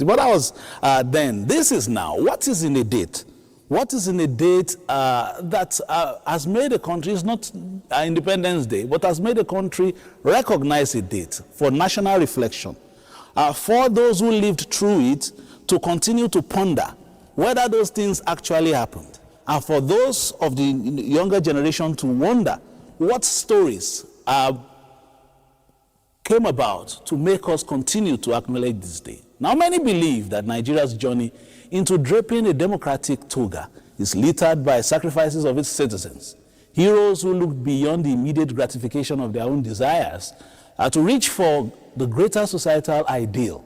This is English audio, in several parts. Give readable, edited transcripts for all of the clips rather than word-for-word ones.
But I was then. This is now. What is in a date? What is in a date that has made a country, it's not Independence Day, but has made a country recognize a date for national reflection. For those who lived through it to continue to ponder whether those things actually happened. And for those of the younger generation to wonder what stories came about to make us continue to acknowledge this day. Now, many believe that Nigeria's journey into draping a democratic toga is littered by sacrifices of its citizens, heroes who look beyond the immediate gratification of their own desires to reach for the greater societal ideal.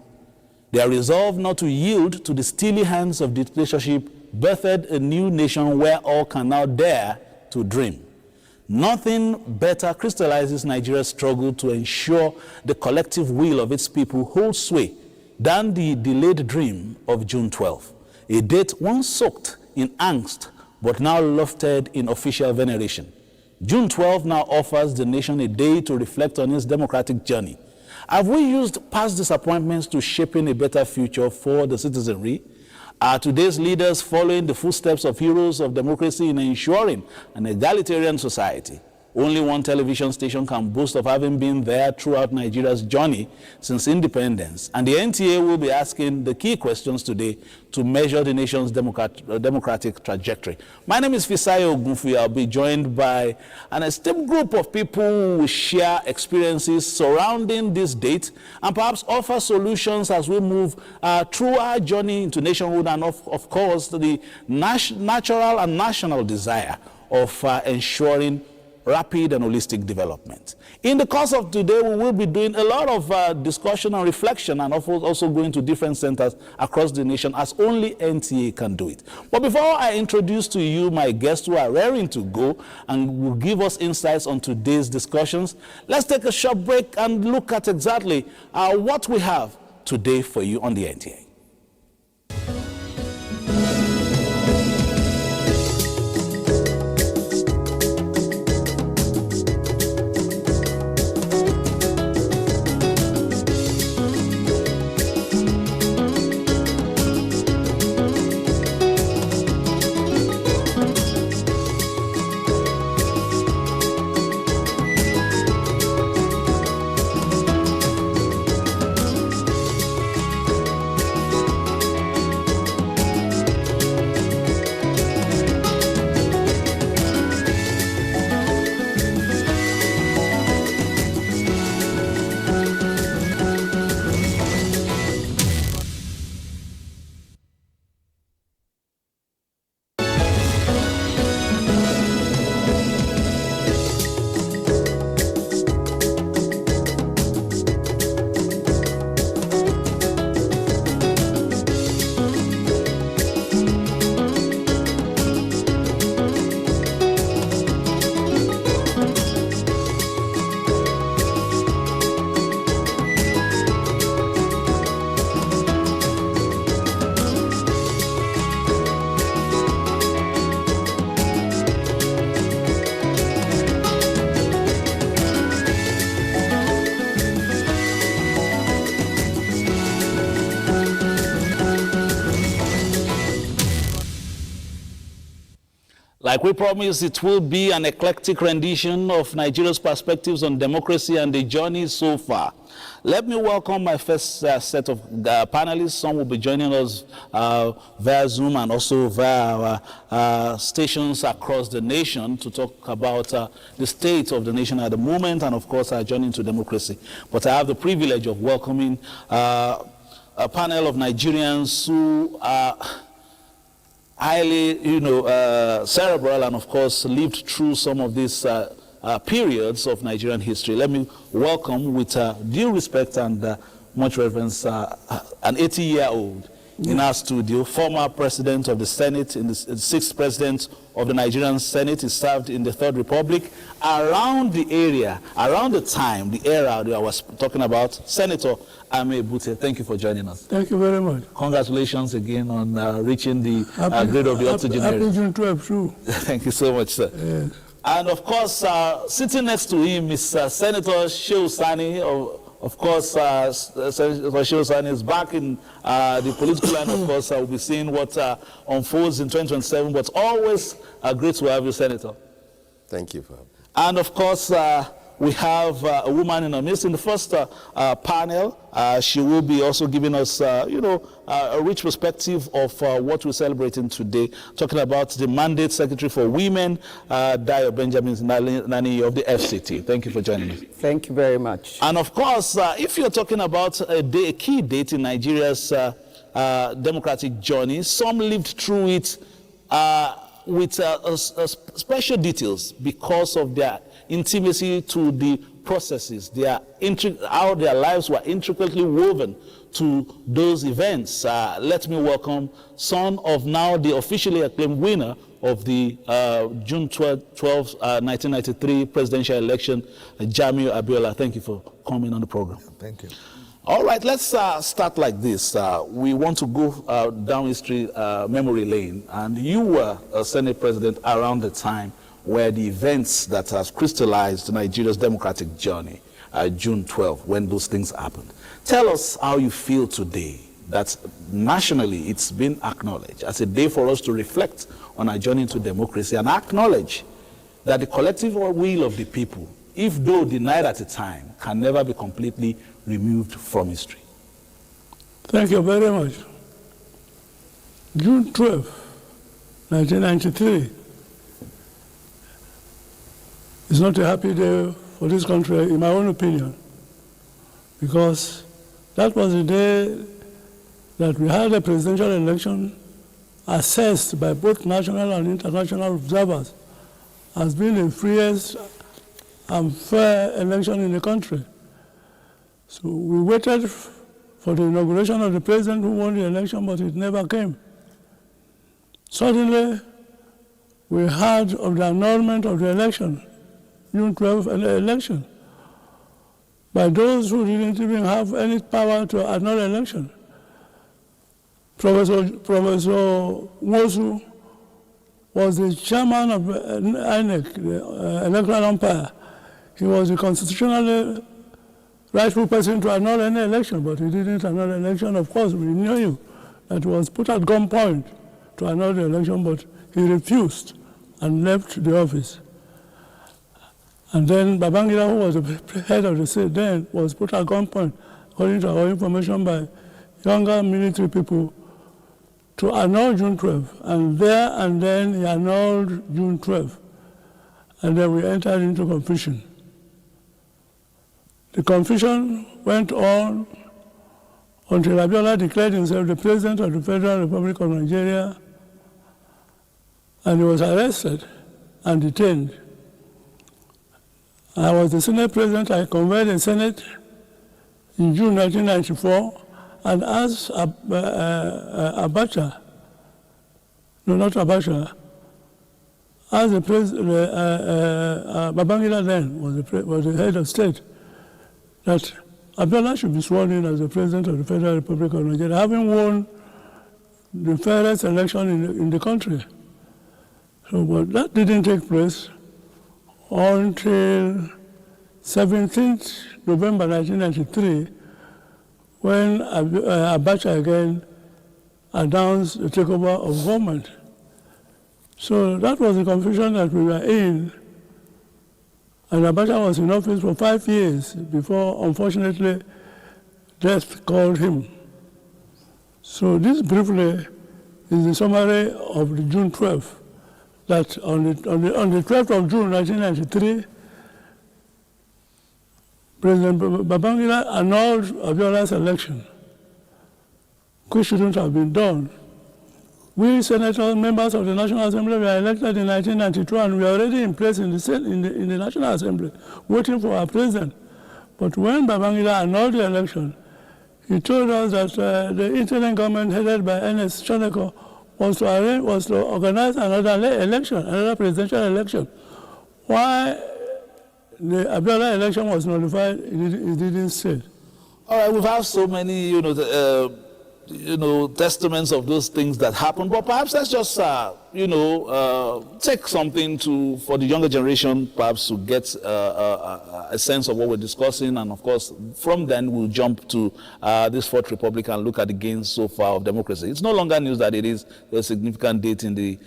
Their resolve not to yield to the steely hands of dictatorship birthed a new nation where all can now dare to dream. Nothing better crystallizes Nigeria's struggle to ensure the collective will of its people holds sway than the delayed dream of June 12, a date once soaked in angst but now lofted in official veneration. June 12 now offers the nation a day to reflect on its democratic journey. Have we used past disappointments to shaping a better future for the citizenry? Are today's leaders following the footsteps of heroes of democracy in ensuring an egalitarian society? Only one television station can boast of having been there throughout Nigeria's journey since independence. And the NTA will be asking the key questions today to measure the nation's democratic trajectory. My name is Fisayo Ogunfuyi. I'll be joined by an esteemed group of people who will share experiences surrounding this date and perhaps offer solutions as we move through our journey into nationhood and, of course, the natural and national desire of ensuring rapid and holistic development. In the course of today, we will be doing a lot of discussion and reflection and also going to different centers across the nation as only NTA can do it. But before I introduce to you my guests who are raring to go and will give us insights on today's discussions, let's take a short break and look at exactly what we have today for you on the NTA. Like we promised, it will be an eclectic rendition of Nigeria's perspectives on democracy and the journey so far. Let me welcome my first set of panelists. Some will be joining us via Zoom and also via our stations across the nation to talk about the state of the nation at the moment and, of course, our journey into democracy. But I have the privilege of welcoming a panel of Nigerians who are highly, cerebral and, of course, lived through some of these periods of Nigerian history. Let me welcome, with due respect and much reverence, an 80-year-old in our studio, former president of the Senate, the sixth president of the Nigerian Senate. He served in the Third Republic. Around the area, around the time, the era that I was talking about, Senator Ame Bute, thank you for joining us. Thank you very much. Congratulations again on reaching the grade of the octogenarian. Happy June 12, too. Thank you so much, sir. And of course, sitting next to him is Senator Shehu Sani Of course, Senator Sani is back in the political line. Of course, we'll be seeing what unfolds in 2027, but always great to have you, Senator. Thank you for having me. And of course, we have a woman in our midst. In the first panel, she will be also giving us, a rich perspective of what we're celebrating today, talking about the mandate secretary for women, Dayo Benjamin Nani of the FCT. Thank you for joining us. Thank you very much. And of course, if you're talking about a key date in Nigeria's democratic journey, some lived through it with special details because of their intimacy to the processes, how their lives were intricately woven to those events. Let me welcome son of now the officially acclaimed winner of the June 12, 1993 presidential election, Jamiu Abiola. Thank you for coming on the program. Thank you. All right, let's start like this. We want to go down history memory lane, and you were a Senate president around the time where the events that has crystallized Nigeria's democratic journey, June 12, when those things happened. Tell us how you feel today that nationally it's been acknowledged as a day for us to reflect on our journey to democracy and acknowledge that the collective will of the people, if though denied at a time, can never be completely removed from history. Thank you very much. June 12, 1993 is not a happy day for this country, in my own opinion, because that was the day that we had a presidential election assessed by both national and international observers as being the freest and fair election in the country. So we waited for the inauguration of the president who won the election, but it never came. Suddenly, we heard of the annulment of the election, June 12 election, by those who didn't even have any power to annul election. Professor Wosu was the chairman of INEC, the electoral umpire. He was the constitutionally rightful person to annul any election, but he didn't annul the election. Of course, we knew that he was put at gunpoint to annul the election, but he refused and left the office. And then Babangida, who was the head of the state then, was put at gunpoint, according to our information, by younger military people to annul June 12. And then he annulled June 12. And then we entered into confusion. The confusion went on until Abiola declared himself the president of the Federal Republic of Nigeria, and he was arrested and detained. I was the Senate president. I convened the Senate in June 1994 and asked Abacha, no, not Abacha, as the president, Babangida then was the head of state, that Abiola should be sworn in as the president of the Federal Republic of Nigeria, having won the fairest election in the country. So, but that didn't take place until 17th November 1993, when Abacha again announced the takeover of government. So that was the confusion that we were in. And Abacha was in office for 5 years before, unfortunately, death called him. So this briefly is the summary of the June 12th. That on the 12th of June 1993, President Babangida annulled Abiola's election, which shouldn't have been done. We senators, members of the National Assembly, were elected in 1992, and we were already in place in the National Assembly, waiting for our president. But when Babangida annulled the election, he told us that the interim government headed by Ernest Shoneko was to organize another election, another presidential election. Why the Abiola election was notified, it didn't say. All right, we've had so many, testaments of those things that happened. But perhaps let's just, take something for the younger generation, perhaps to get a sense of what we're discussing. And of course, from then we'll jump to this Fourth Republic and look at the gains so far of democracy. It's no longer news that it is a significant date in the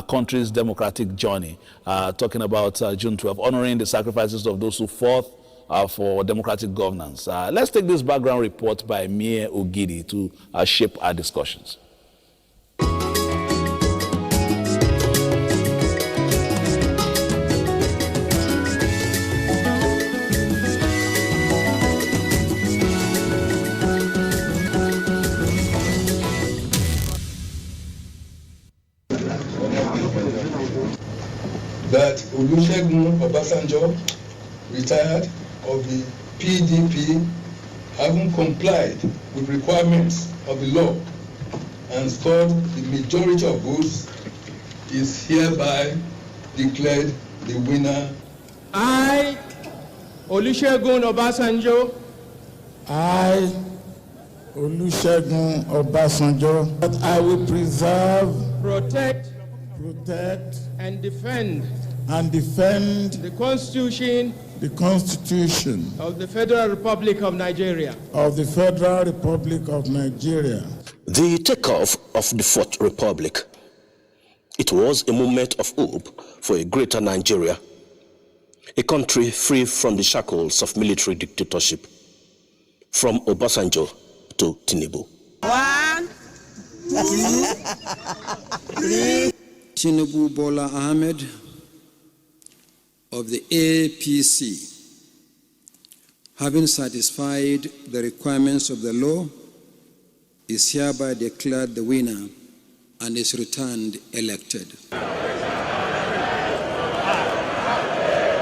country's democratic journey. Talking about June 12, honoring the sacrifices of those who fought for democratic governance. Let's take this background report by Mie Ogidi to shape our discussions. That Olusegun Obasanjo retired of the PDP, having complied with requirements of the law and scored the majority of votes, is hereby declared the winner. I, Olusegun Obasanjo. I, Olusegun Obasanjo. That I will preserve, protect, and defend the Constitution of the Federal Republic of Nigeria. The takeoff of the Fourth Republic. It was a moment of hope for a greater Nigeria, a country free from the shackles of military dictatorship, from Obasanjo to Tinubu. 1, 2, 3. Tinubu Bola Ahmed of the APC, having satisfied the requirements of the law, is hereby declared the winner and is returned elected.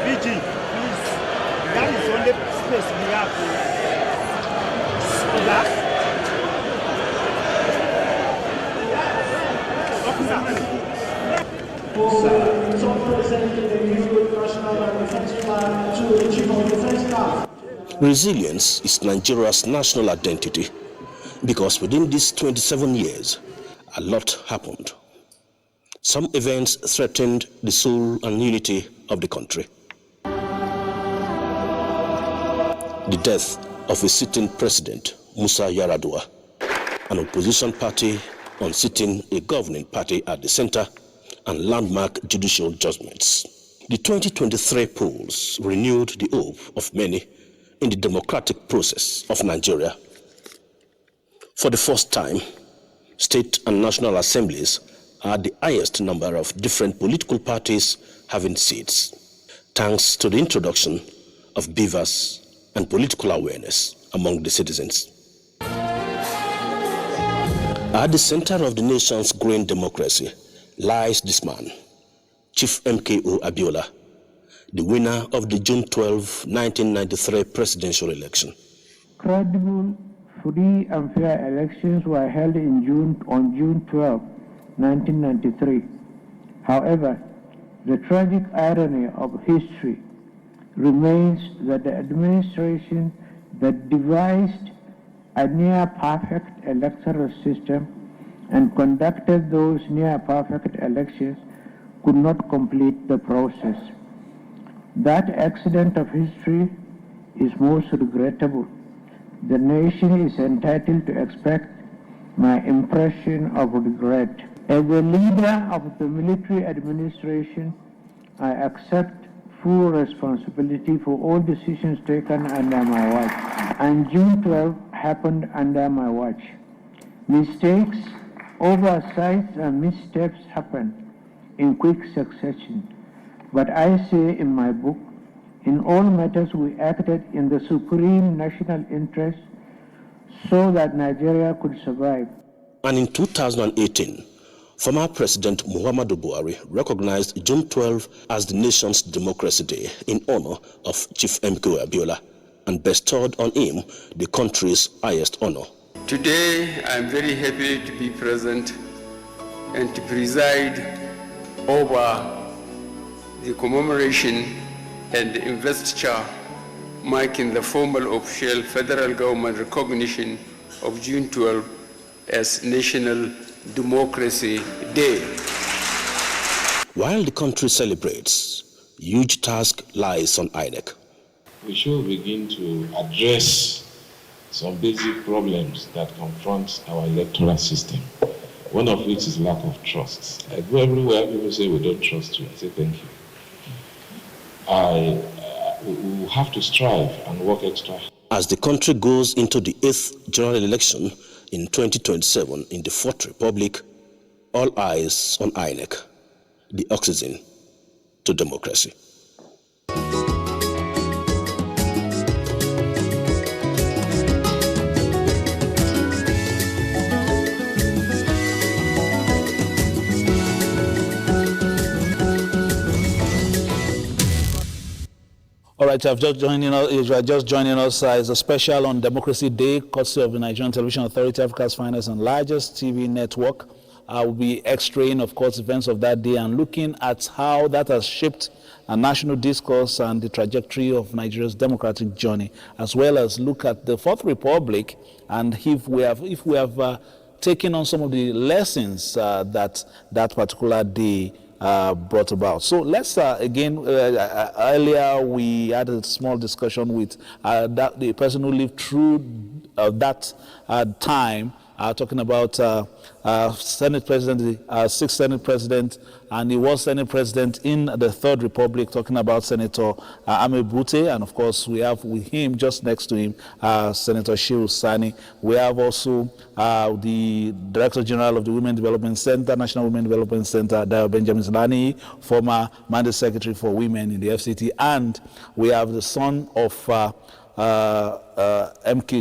VG, please. That is only space we have. Resilience is Nigeria's national identity because within these 27 years, a lot happened. Some events threatened the soul and unity of the country. The death of a sitting president, Musa Yar'Adua, an opposition party unseating a governing party at the center, and landmark judicial judgments. The 2023 polls renewed the hope of many in the democratic process of Nigeria. For the first time, state and national assemblies had the highest number of different political parties having seats, thanks to the introduction of beavers and political awareness among the citizens. At the center of the nation's growing democracy lies this man, Chief MKO Abiola, the winner of the June 12, 1993 presidential election. Credible, free and fair elections were held on June 12, 1993. However, the tragic irony of history remains that the administration that devised a near-perfect electoral system and conducted those near-perfect elections could not complete the process. That accident of history is most regrettable. The nation is entitled to expect my impression of regret. As a leader of the military administration, I accept full responsibility for all decisions taken under my watch. And June 12 happened under my watch. Mistakes, oversights, and missteps happened in quick succession. But I say in my book, in all matters we acted in the supreme national interest so that Nigeria could survive. And in 2018, former President Muhammadu Buhari recognized June 12 as the nation's Democracy Day in honor of Chief MKO Abiola and bestowed on him the country's highest honor. Today, I'm very happy to be present and to preside over the commemoration and investiture marking the formal official federal government recognition of June 12 as National Democracy Day. While the country celebrates, huge task lies on INEC. We should begin to address some basic problems that confront our electoral system, one of which is lack of trust. I go everywhere, people say we don't trust you. I say thank you. We have to strive and work extra. As the country goes into the 8th general election in 2027 in the Fourth Republic, all eyes on INEC, the oxygen to democracy. All right, you are just joining us. It's a special on Democracy Day, courtesy of the Nigerian Television Authority, Africa's finest and largest TV network. We'll be x-raying, of course, events of that day and looking at how that has shaped a national discourse and the trajectory of Nigeria's democratic journey, as well as look at the Fourth Republic and if we have taken on some of the lessons that particular day brought about. So let's earlier we had a small discussion with the person who lived through that time, talking about Senate President, sixth Senate President, and he was Senate President in the Third Republic, talking about Senator Amebute, and of course we have with him, just next to him, Senator Shehu Sani. We have also the Director General of the Women Development Center, National Women Development Center, Dayo Benjamin Zlani, former Mandate Secretary for Women in the FCT, and we have the son of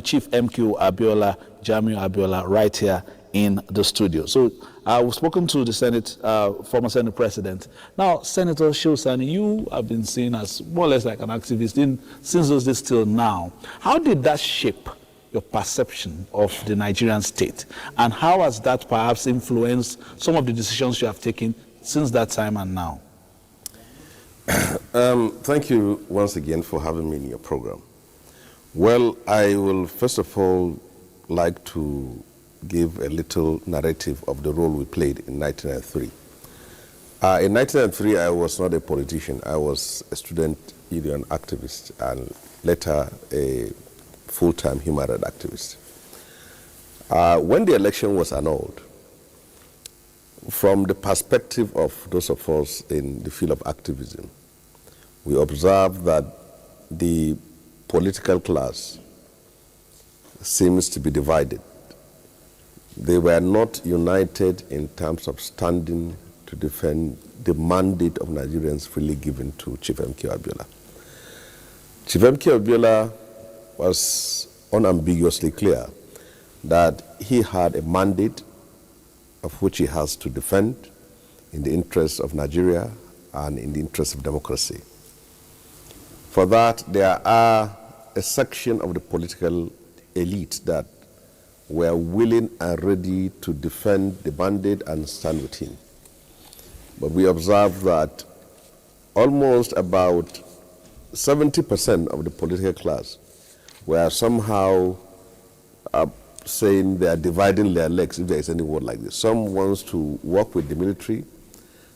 Chief MQ Abiola, Jamiu Abiola, right here in the studio. So we've spoken to the Senate, former Senate President. Now, Senator Shehu Sani, you have been seen as more or less like an activist since those days till now. How did that shape your perception of the Nigerian state? And how has that perhaps influenced some of the decisions you have taken since that time and now? Thank you once again for having me in your program. Well, I will first of all like to give a little narrative of the role we played in 1993. In 1993, I was not a politician. I was a student union activist and later a full-time human rights activist. When the election was annulled, from the perspective of those of us in the field of activism, we observed that the political class seems to be divided. They were not united in terms of standing to defend the mandate of Nigerians freely given to Chief MQ Abiola. Chief MQ Abiola was unambiguously clear that he had a mandate of which he has to defend in the interest of Nigeria and in the interest of democracy. For that, there are a section of the political elite that were willing and ready to defend the mandate and stand with him. But we observed that almost about 70% of the political class were somehow saying they are dividing their legs, if there is any word like this. Some wants to work with the military,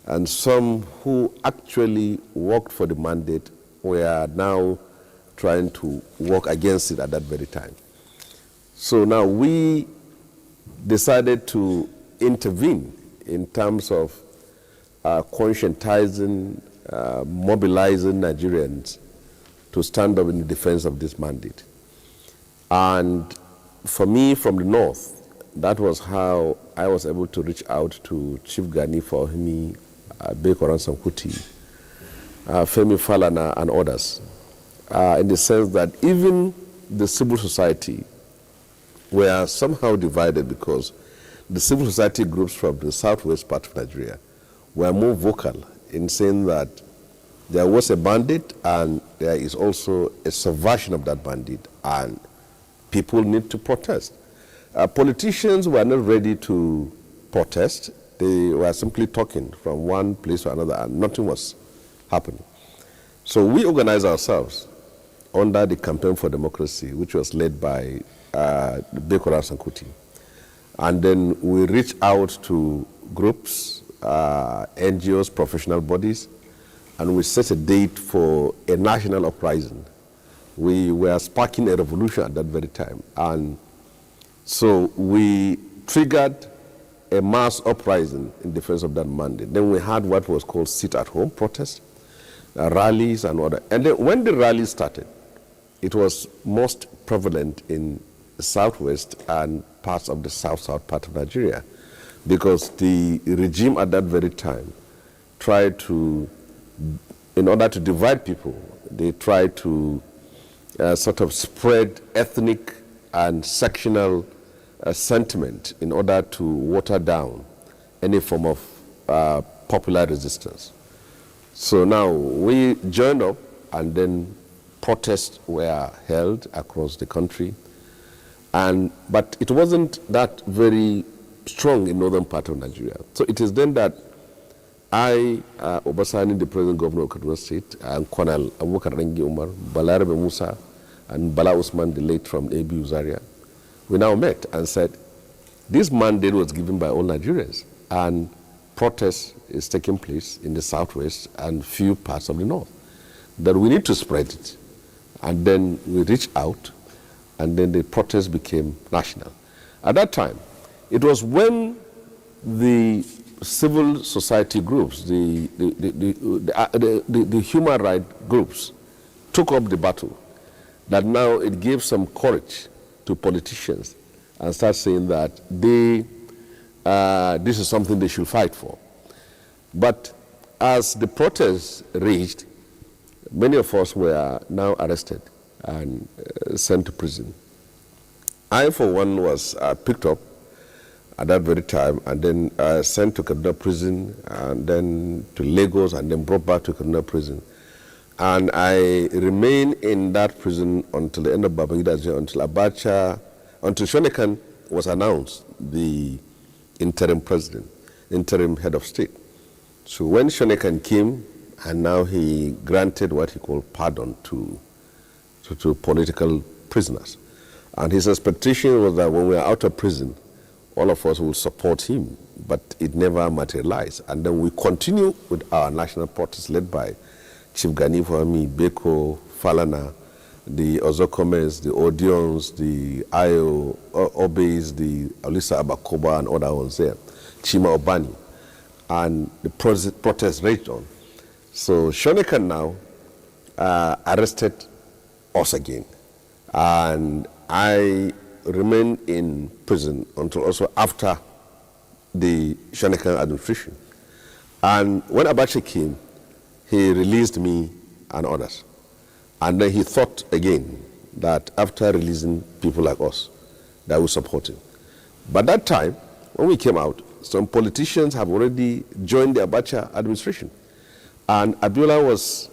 and some who actually worked for the mandate were now trying to work against it at that very time. So now we decided to intervene in terms of conscientizing, mobilizing Nigerians to stand up in the defense of this mandate. And for me, from the north, that was how I was able to reach out to Chief Gani Fahimi, Bekoran Sankuti, Femi Falana, and others, in the sense that even the civil society were somehow divided because the civil society groups from the southwest part of Nigeria were more vocal in saying that there was a bandit and there is also a subversion of that bandit and people need to protest. Politicians were not ready to protest. They were simply talking from one place to another and nothing was happening. So we organized ourselves under the Campaign for Democracy, which was led by Bekoran Sankuti. And then we reached out to groups, NGOs, professional bodies, and we set a date for a national uprising. We were sparking a revolution at that very time. And so we triggered a mass uprising in defense of that mandate. Then we had what was called sit-at-home protests, rallies and other. And then when the rallies started, it was most prevalent in the southwest and parts of the south-south part of Nigeria, because the regime at that very time tried to, in order to divide people, they tried to sort of spread ethnic and sectional sentiment in order to water down any form of popular resistance. So now we joined up, and then protests were held across the country. But it wasn't that very strong in northern part of Nigeria. So it is then that I, Obasani, the present governor of Kaduna State, and Colonel Abubakar Rengi Umar, Balarabe Musa, and Bala Usman, the late from Abu Zaria, we now met and said, this mandate was given by all Nigerians, and protest is taking place in the southwest and few parts of the north, that we need to spread it. And then we reached out, and then the protest became national. At that time, it was when the civil society groups, the human rights groups took up the battle, that now it gave some courage to politicians and start saying that this is something they should fight for. But as the protests raged, many of us were now arrested and sent to prison. I, for one, was picked up at that very time and then sent to Kaduna prison, and then to Lagos, and then brought back to Kaduna prison. And I remained in that prison until the end of Babangida's year, until Shonekan was announced the interim president, interim head of state. So when Shonekan came, and now he granted what he called pardon to political prisoners. And his expectation was that when we are out of prison, all of us will support him, but it never materialized. And then we continue with our national protest led by Chief Gani Fahmi, Beko, Falana, the Ozokomes, the Odions, the Ayo, Obes, the Alisa Abakoba, and other ones there, Chima Obani. And the protest raged on. So Shonekan now arrested us again. And I remained in prison until also after the Shonekan administration. And when Abacha came, he released me and others. And then he thought again that after releasing people like us, that we support him. But that time, when we came out, some politicians have already joined the Abacha administration. And Abiola was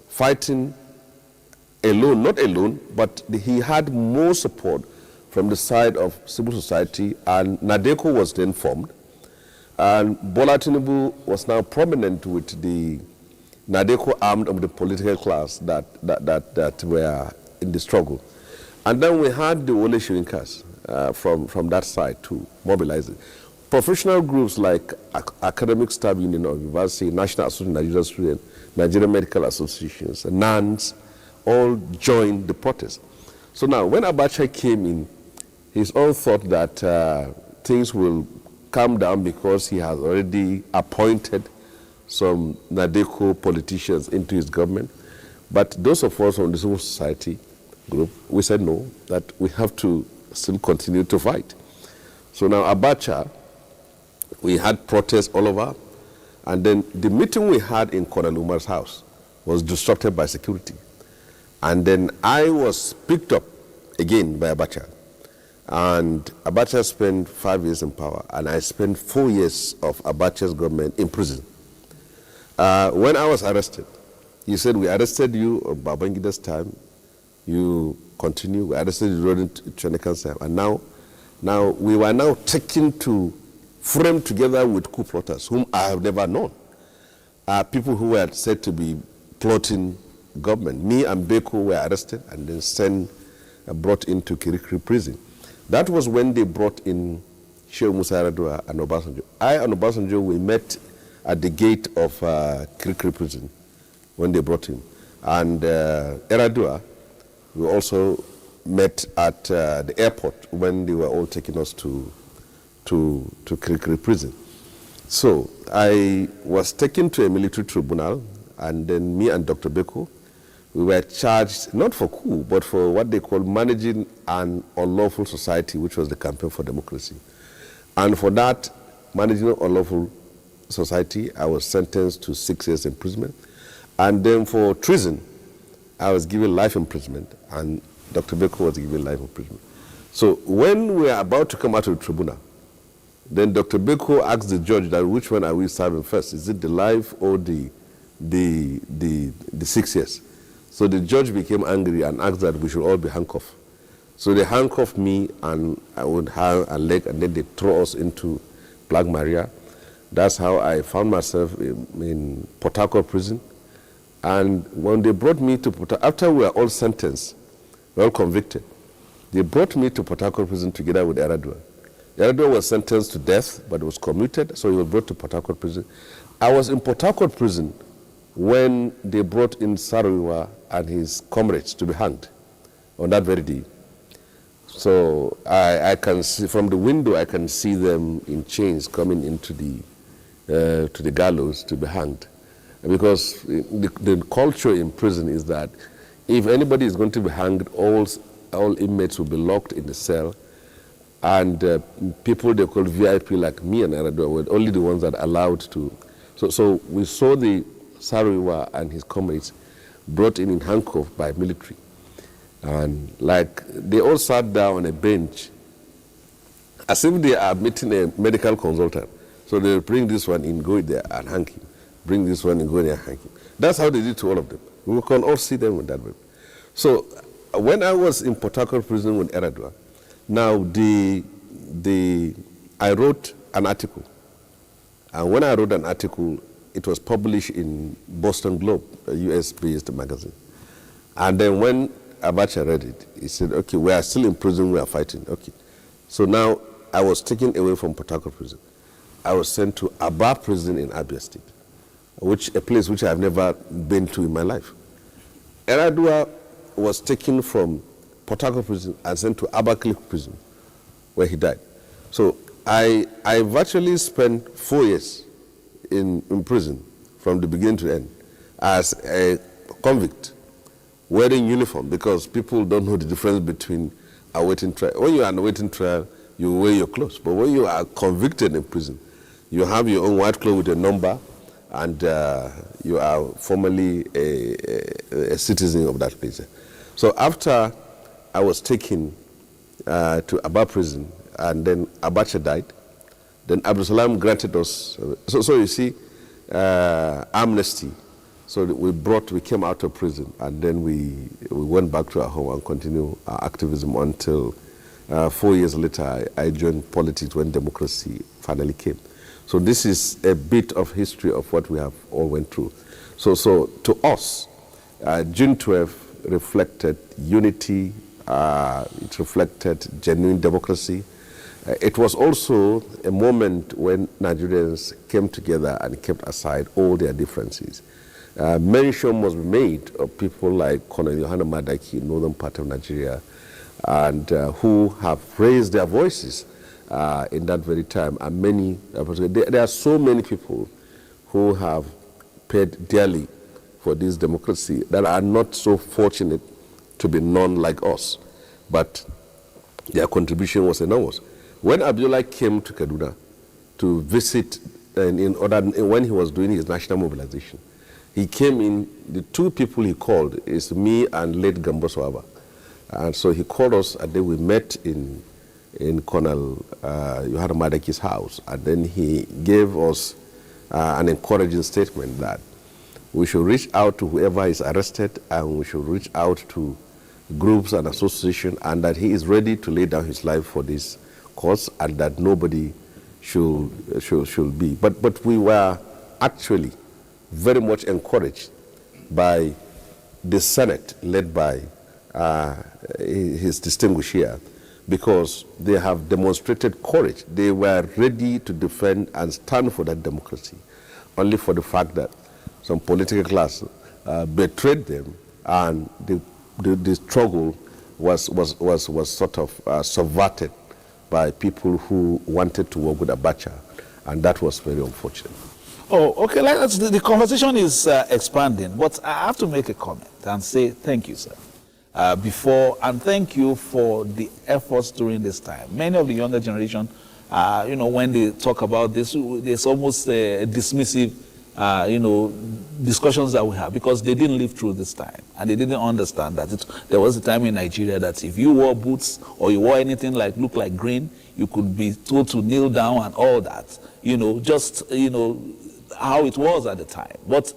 fighting alone, not alone, but he had more support from the side of civil society, and NADECO was then formed. And Bola Tinubu was now prominent with the NADECO arm of the political class that were in the struggle. And then we had the Wole Shirinkas from that side too, mobilizing. Professional groups like Academic Staff Union of University, National Association of Nigerian Students, Nigerian Medical Associations, NANS, all joined the protest. So now, when Abacha came in, his own thought that things will calm down because he has already appointed some NADECO politicians into his government. But those of us from the civil society group, we said no, that we have to still continue to fight. So now Abacha, we had protests all over, and then the meeting we had in Colonel Umar's house was disrupted by security. And then I was picked up again by Abacha. And Abacha spent 5 years in power, and I spent 4 years of Abacha's government in prison. When I was arrested, he said, we arrested you on Babangida's time, you continue, we arrested you during Shonekan's time, and now we were now taken to frame together with coup plotters, whom I have never known. People who were said to be plotting government. Me and Beko were arrested and then brought into Kirikiri prison. That was when they brought in Sheikh Musa Yar'Adua and Obasanjo. I and Obasanjo, we met at the gate of Kirikiri prison when they brought him. And Yar'Adua, we also met at the airport when they were all taking us to Kirikiri prison. So I was taken to a military tribunal, and then me and Dr. Beko, we were charged, not for coup, but for what they call managing an unlawful society, which was the Campaign for Democracy. And for that, managing an unlawful society, I was sentenced to 6 years imprisonment. And then for treason, I was given life imprisonment, and Dr. Beko was given life imprisonment. So when we were about to come out of the tribunal, then Dr. Beko asked the judge that which one are we serving first? Is it the life or the 6 years? So the judge became angry and asked that we should all be handcuffed. So they handcuffed me and I would have a leg, and then they throw us into Black Maria. That's how I found myself in Port Harcourt prison. And when they brought me to Port Harcourt, after we were all sentenced, we were all convicted, they brought me to Port Harcourt prison together with Yar'Adua. Yar'Adua was sentenced to death, but was commuted, so he was brought to Port Harcourt prison. I was in Port Harcourt prison when they brought in Sarawiwa and his comrades to be hanged on that very day. So I can see, from the window, I can see them in chains coming into to the gallows to be hanged. Because the culture in prison is that if anybody is going to be hanged, all inmates will be locked in the cell, and people they call VIP like me and Yar'Adua were only the ones that are allowed to. So we saw the Sarawiwa and his comrades brought in handcuffs by military. And like they all sat down on a bench as if they are meeting a medical consultant. So they bring this one in, go there and hang him. Bring this one and go there and hang him. That's how they did to all of them. We can all see them in that way. So when I was in Port Harcourt prison with Yar'Adua, now I wrote an article. And when I wrote an article, it was published in Boston Globe, a US-based magazine. And then when Abacha read it, he said, okay, we are still in prison, we are fighting. Okay. So now I was taken away from Port Harcourt prison. I was sent to Aba prison in Abia State, a place which I have never been to in my life. Yar'Adua was taken from Port Harcourt prison and sent to Abakaliki prison, where he died. So I virtually spent 4 years in prison from the beginning to end as a convict, wearing uniform, because people don't know the difference between awaiting trial. When you are awaiting trial, you wear your clothes. But when you are convicted in prison, you have your own white cloth with a number, and you are formally a citizen of that place. So after I was taken to Aba prison, and then Abacha died, then Abdul Salam granted us, so you see, amnesty. So we came out of prison, and then we went back to our home and continued our activism until 4 years later I joined politics when democracy finally came. So this is a bit of history of what we have all went through. So to us, June 12 reflected unity, it reflected genuine democracy. It was also a moment when Nigerians came together and kept aside all their differences. Mention must be made of people like Colonel Yohana Madaki in northern part of Nigeria, and who have raised their voices in that very time. And many, there are so many people who have paid dearly for this democracy that are not so fortunate to be known like us, but their contribution was enormous. When Abdullah came to Kaduna to visit, when he was doing his national mobilization, he came in, the two people he called is me and late Gambo Swaba. And so he called us, and then we met in Colonel Yohana Madaki's house. And then he gave us an encouraging statement that we should reach out to whoever is arrested, and we should reach out to groups and associations, and that he is ready to lay down his life for this cause, and that nobody should be. But we were actually very much encouraged by the Senate led by his distinguished here, because they have demonstrated courage. They were ready to defend and stand for that democracy, only for the fact that some political class betrayed them, and the struggle was sort of subverted by people who wanted to work with Abacha, and that was very unfortunate. Oh, okay. The conversation is expanding, but I have to make a comment and say thank you, sir. And thank you for the efforts during this time. Many of the younger generation, when they talk about this, there's almost dismissive, discussions that we have, because they didn't live through this time and they didn't understand that there was a time in Nigeria that if you wore boots or you wore anything look like green, you could be told to kneel down and all that. How it was at the time. But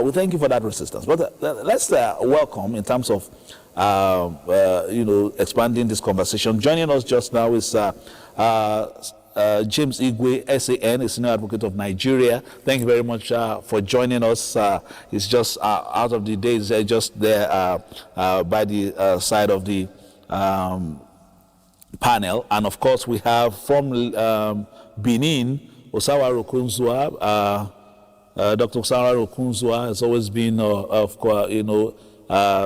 we thank you for that resistance. But let's welcome, in terms of expanding this conversation. Joining us just now is James Igwe, SAN, a senior advocate of Nigeria. Thank you very much for joining us. He's just out of the days, just there by the side of the panel. And of course, we have from Benin, Osawa Rokunzua. Dr. Osawa Rokunzua has always been,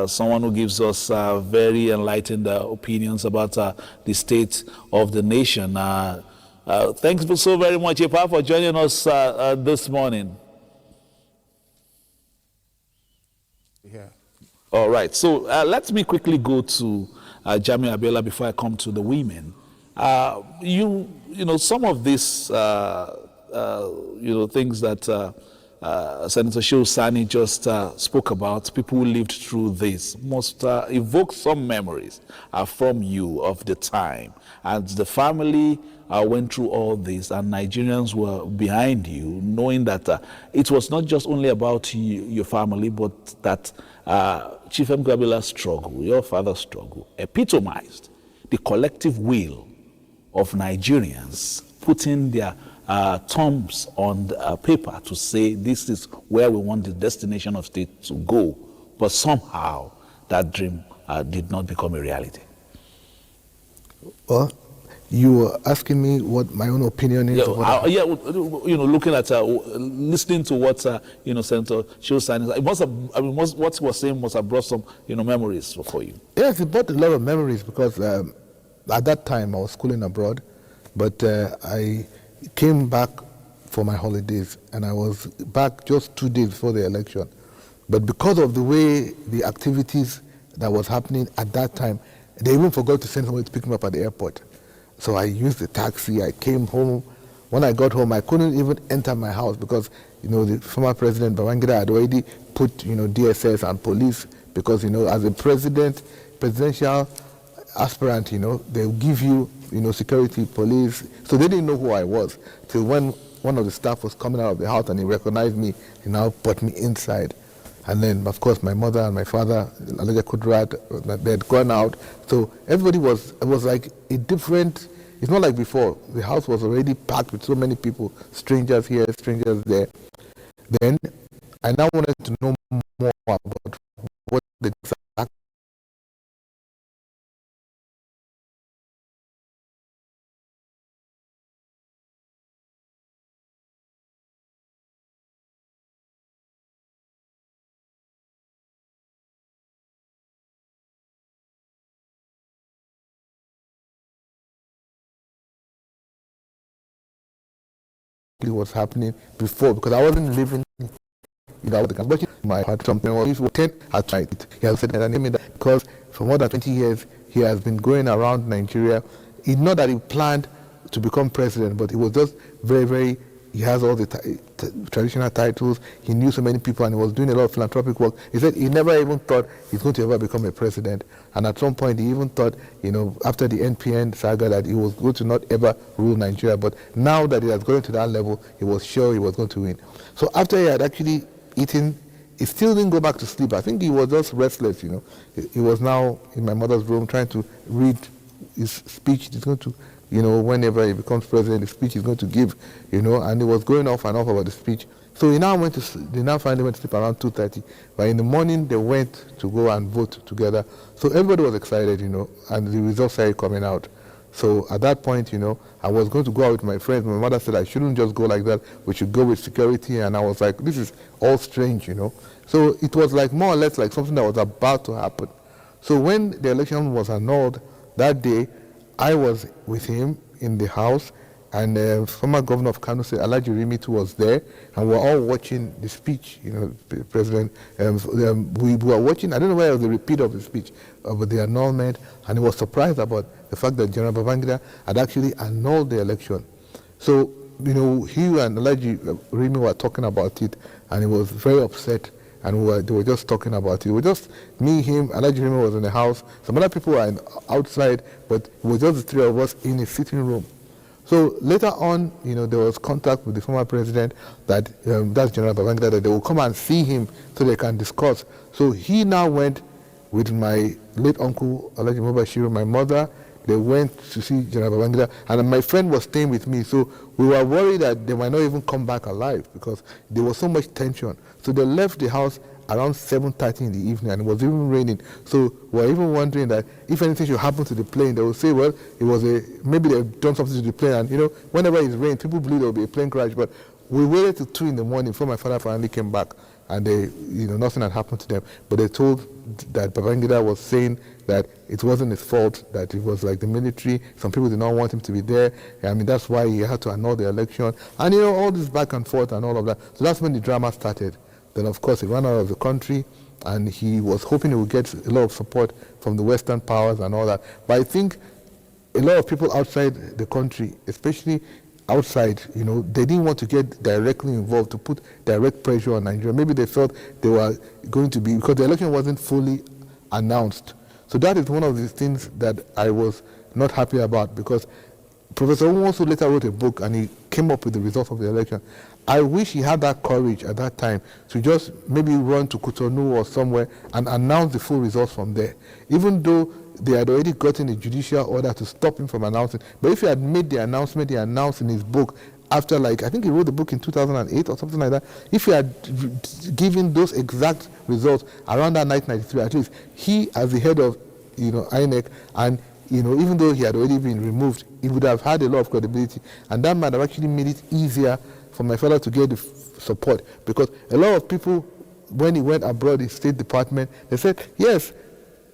someone who gives us very enlightened opinions about the state of the nation. Thanks so very much, Epa, for joining us this morning. Yeah. All right. So let me quickly go to Jami Abiola before I come to the women. Some of these, things that Senator Shehu Sani just spoke about, people who lived through this, must evoke some memories from you of the time. And the family went through all this, and Nigerians were behind you, knowing that it was not just only about your family, but that Chief Mkabila's struggle, your father's struggle, epitomized the collective will of Nigerians putting their thumbs on paper to say this is where we want the destination of state to go. But somehow that dream did not become a reality. Well, you were asking me what my own opinion is. Looking at, listening to what Senator Shehu Sani, what he was saying must have brought some memories for you. Yes, it brought a lot of memories, because at that time I was schooling abroad, but I came back for my holidays, and I was back just 2 days before the election. But because of the way the activities that was happening at that time, they even forgot to send somebody to pick me up at the airport. So I used the taxi, I came home. When I got home, I couldn't even enter my house, because the former president Babangida had already put DSS and police, because as a presidential aspirant, they'll give you security, police. So they didn't know who I was till when one of the staff was coming out of the house and he recognized me. He now put me inside. And then, of course, my mother and my father, Alaja Kudrat, they had gone out. So everybody it was like a different, it's not like before. The house was already packed with so many people, strangers here, strangers there. Then I now wanted to know more about what the exact was happening before, because I wasn't living but I had something or he's 10 at night. He has said that because for more than 20 years he has been going around Nigeria. It's not that he planned to become president, but he was just very he has all the traditional titles. He knew so many people, and he was doing a lot of philanthropic work. He said he never even thought he's going to ever become a president. And at some point, he even thought, after the NPN saga, that he was going to not ever rule Nigeria. But now that he has gone to that level, he was sure he was going to win. So after he had actually eaten, he still didn't go back to sleep. I think he was just restless, He was now in my mother's room trying to read his speech. He's going to whenever he becomes president, the speech he's going to give, and he was going off and off about the speech. So he now went to sleep. They now finally went to sleep around 2:30. But in the morning, they went to go and vote together. So everybody was excited, and the results started coming out. So at that point, I was going to go out with my friends. My mother said I shouldn't just go like that. We should go with security. And I was like, this is all strange, So it was like more or less like something that was about to happen. So when the election was annulled that day, I was with him in the house, and former governor of Kano State, Alhaji Rimi, was there, and we were all watching the speech. The president. We were watching. I don't know whether it was a repeat of the speech about the annulment, and he was surprised about the fact that General Babangida had actually annulled the election. So he and Alhaji Rimi were talking about it, and he was very upset. And they were just talking about it. It was just me, him, Alhaji Rimi was in the house. Some other people were outside, but it was just the three of us in a sitting room. So later on, there was contact with the former president that's General Babangida, that they will come and see him so they can discuss. So he now went with my late uncle, Alhaji Mubashiru, my mother. They went to see General Babangida, and my friend was staying with me. So we were worried that they might not even come back alive because there was so much tension. So they left the house around 7:30 in the evening, and it was even raining. So we were even wondering that if anything should happen to the plane, they would say, well, it was maybe they've done something to the plane. And whenever it's rained, people believe there will be a plane crash. But we waited till 2 in the morning before my father finally came back, and nothing had happened to them. But they told that Babangida was saying that it wasn't his fault, that it was like the military. Some people did not want him to be there. I mean, that's why he had to annul the election. And all this back and forth and all of that. So that's when the drama started. Then, of course, he ran out of the country, and he was hoping he would get a lot of support from the Western powers and all that. But I think a lot of people outside the country, especially outside, they didn't want to get directly involved to put direct pressure on Nigeria. Maybe they thought they were going to be, because the election wasn't fully announced. So that is one of the things that I was not happy about, because Professor Nwosu later wrote a book and he came up with the results of the election. I wish he had that courage at that time to just maybe run to Cotonou or somewhere and announce the full results from there, even though they had already gotten a judicial order to stop him from announcing. But if he had made the announcement he announced in his book after, I think he wrote the book in 2008 or something like that, if he had given those exact results around that night, 93, at least he, as the head of INEC, and even though he had already been removed, he would have had a lot of credibility, and that might have actually made it easier for my father to get the support. Because a lot of people, when he went abroad, the State Department, they said, yes,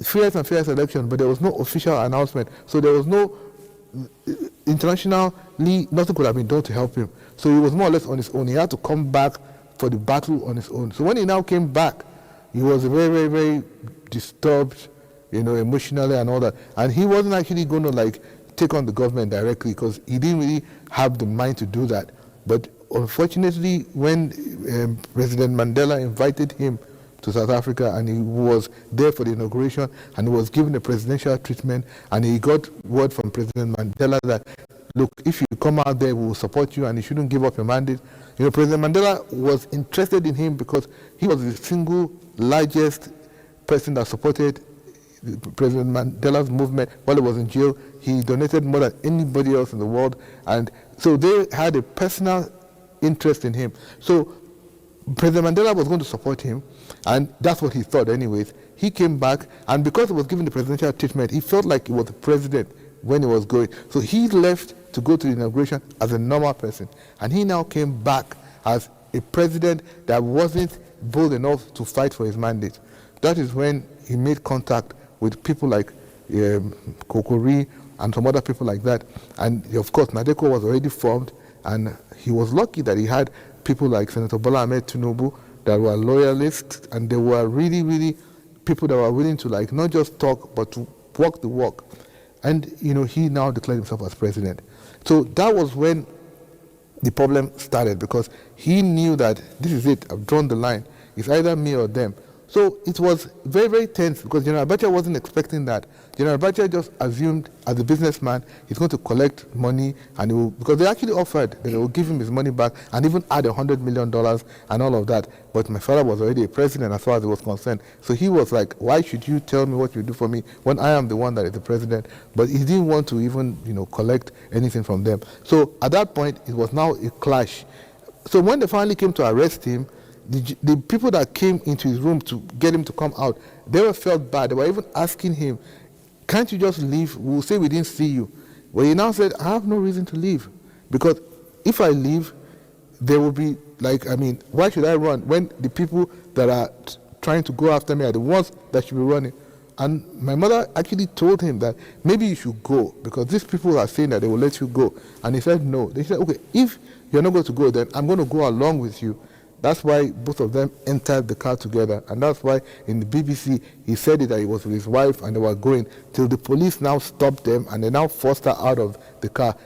fair and fair election, but there was no official announcement. So there was no, internationally, nothing could have been done to help him. So he was more or less on his own. He had to come back for the battle on his own. So when he now came back, he was very, very, very disturbed, emotionally and all that. And he wasn't actually going to take on the government directly, because he didn't really have the mind to do that. But unfortunately, when President Mandela invited him to South Africa, and he was there for the inauguration, and he was given a presidential treatment, and he got word from President Mandela that, look, if you come out there, we will support you, and you shouldn't give up your mandate. President Mandela was interested in him because he was the single largest person that supported President Mandela's movement while he was in jail. He donated more than anybody else in the world, and so they had a personal interest in him. So President Mandela was going to support him, and that's what he thought anyways. He came back, and because he was given the presidential treatment, he felt like he was the president when he was going. So he left to go to the inauguration as a normal person, and he now came back as a president that wasn't bold enough to fight for his mandate. That is when he made contact with people like Kokori and some other people like that. And of course, NADECO was already formed, and he was lucky that he had people like Senator Bola Ahmed Tinubu that were loyalists, and they were really, really people that were willing to not just talk, but to walk the walk. And, he now declared himself as president. So that was when the problem started, because he knew that this is it, I've drawn the line. It's either me or them. So it was very, very tense because General Abacha wasn't expecting that. General Abacha just assumed, as a businessman, he's going to collect money, and he will, because they actually offered that they will give him his money back and even add $100 million and all of that. But my father was already a president as far as he was concerned. So he was like, why should you tell me what you do for me when I am the one that is the president? But he didn't want to even, collect anything from them. So at that point, it was now a clash. So when they finally came to arrest him, the people that came into his room to get him to come out, they were felt bad. They were even asking him, can't you just leave? We'll say we didn't see you. Well, he now said, I have no reason to leave. Because if I leave, there will be, why should I run when the people that are trying to go after me are the ones that should be running? And my mother actually told him that maybe you should go because these people are saying that they will let you go. And he said no. They said, okay, if you're not going to go, then I'm going to go along with you. That's why both of them entered the car together. And that's why in the BBC, he said it that he was with his wife and they were going till the police now stopped them and they now forced her out of the car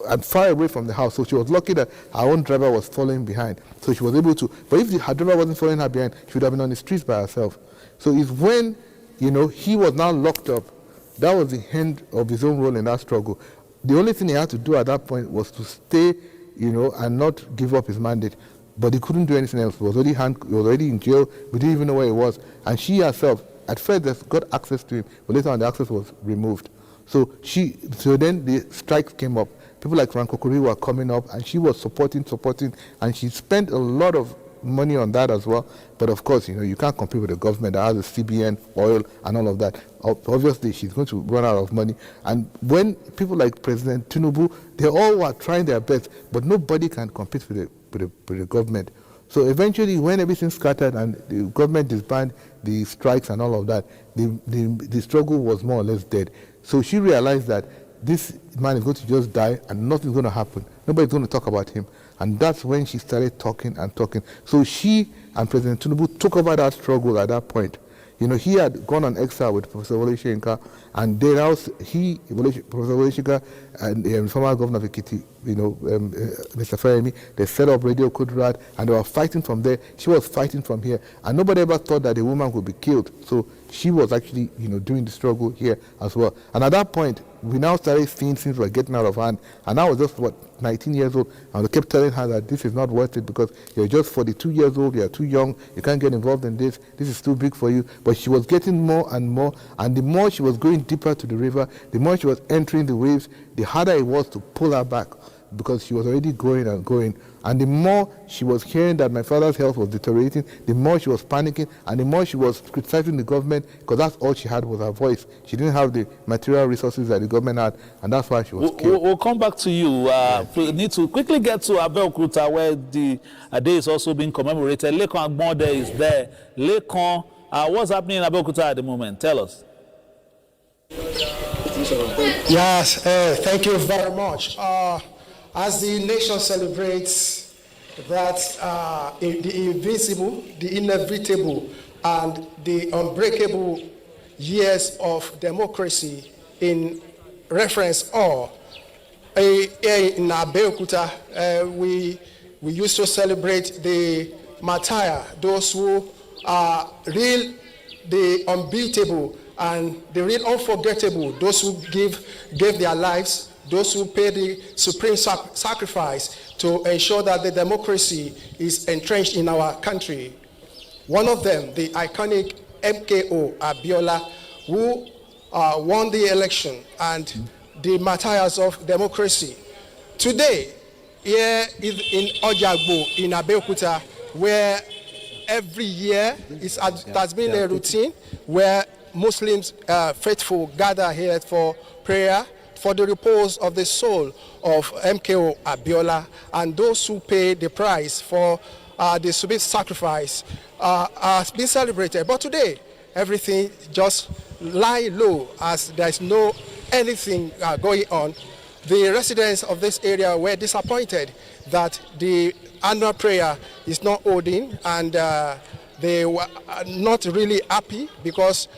and far away from the house. So she was lucky that her own driver was following behind. So she was able to. But if her driver wasn't following her behind, she would have been on the streets by herself. So it's when, he was now locked up. That was the end of his own role in that struggle. The only thing he had to do at that point was to stay, and not give up his mandate. But he couldn't do anything else. He was already in jail. We didn't even know where he was. And she herself, at first, got access to him, but later on the access was removed. So then the strikes came up. People like Franco Kuri were coming up, and she was supporting, and she spent a lot of money on that as well. But of course, you can't compete with the government that has a CBN, oil, and all of that. Obviously, she's going to run out of money. And when people like President Tinubu, they all were trying their best, but nobody can compete with the government. So eventually, when everything scattered and the government disbanded the strikes and all of that, the struggle was more or less dead. So she realized that this man is going to just die and nothing's going to happen. Nobody's going to talk about him. And that's when she started talking. So she and President Tinubu took over that struggle at that point. He had gone on exile with Professor Wole Soyinka, and then Professor Wole Soyinka and the former governor of Ekiti, Mr. Feremi, they set up Radio Kudrat, and they were fighting from there. She was fighting from here, and nobody ever thought that a woman could be killed. So she was actually, doing the struggle here as well. And at that point, we now started seeing things were getting out of hand. And I was just, 19 years old, and I kept telling her that this is not worth it because you're just 42 years old, you're too young, you can't get involved in this is too big for you. But she was getting more and more, and the more she was going deeper to the river, the more she was entering the waves, the harder it was to pull her back because she was already going and going. And the more she was hearing that my father's health was deteriorating, the more she was panicking, and the more she was criticizing the government, because that's all she had was her voice. She didn't have the material resources that the government had, and that's why she was killed. We'll come back to you. We need to quickly get to Abeokuta, where the day is also being commemorated. Lekon Agbonde is there. Lekon, what's happening in Abeokuta at the moment? Tell us. Yes, thank you very much. As the nation celebrates that the invincible, the inevitable, and the unbreakable years of democracy in reference all, in Abeokuta, we used to celebrate the martyr, those who are real, the unbeatable, and the real unforgettable, those who gave their lives, those who pay the supreme sacrifice to ensure that the democracy is entrenched in our country. One of them, the iconic MKO Abiola, who won the election, and the martyrs of democracy. Today, here in Ojagbo, in Abeokuta, where every year it has been a routine where Muslims faithful gather here for prayer, for the repose of the soul of MKO Abiola, and those who pay the price for the supreme sacrifice has been celebrated. But today, everything just lie low as there's no anything going on. The residents of this area were disappointed that the annual prayer is not holding, and they were not really happy because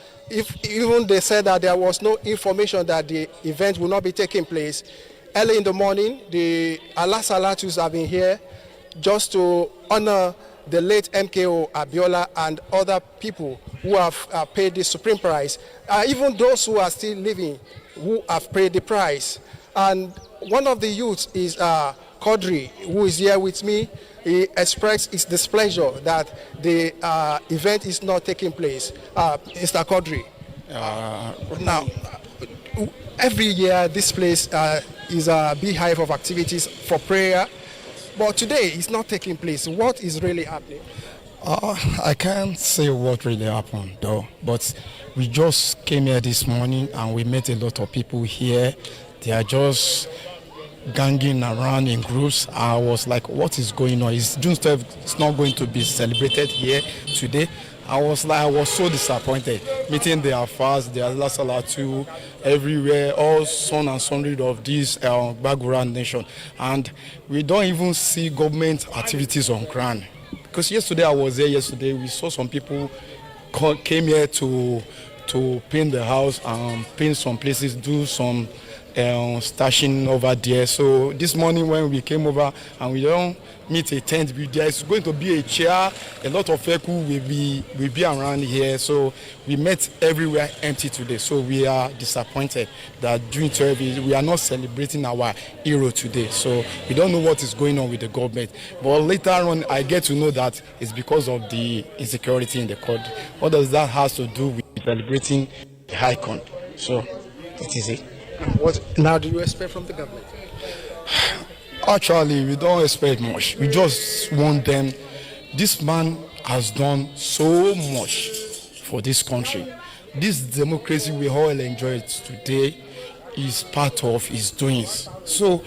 even they said that there was no information that the event will not be taking place. Early in the morning, the Allah Salatus have been here just to honor the late MKO Abiola and other people who have paid the supreme price, even those who are still living who have paid the price. And one of the youths is Quadri, who is here with me. He expressed his displeasure that the event is not taking place. Mr. Quadri, now, every year this place is a beehive of activities for prayer, but today it's not taking place. What is really happening? I can't say what really happened though, but we just came here this morning and we met a lot of people here. They are just ganging around in groups. I was like, what is going on? Is June 12th it's not going to be celebrated here today? I was so disappointed. Meeting the Afars, the Allah Salatu, everywhere, all son and sundry of this Bagura nation. And we don't even see government activities on ground. Because yesterday, I was there yesterday, we saw some people came here to paint the house, paint some places, do some stashing over there. So this morning when we came over and we don't meet a tent, there's going to be a chair, a lot of people will be around here. So we met everywhere empty today. So we are disappointed that June 12th we are not celebrating our hero today. So we don't know what is going on with the government. But later on I get to know that it's because of the insecurity in the country. What does that have to do with celebrating the icon? So that is it. What now do you expect from the government? Actually, we don't expect much. We just want them. This man has done so much for this country. This democracy we all enjoy today is part of his doings. So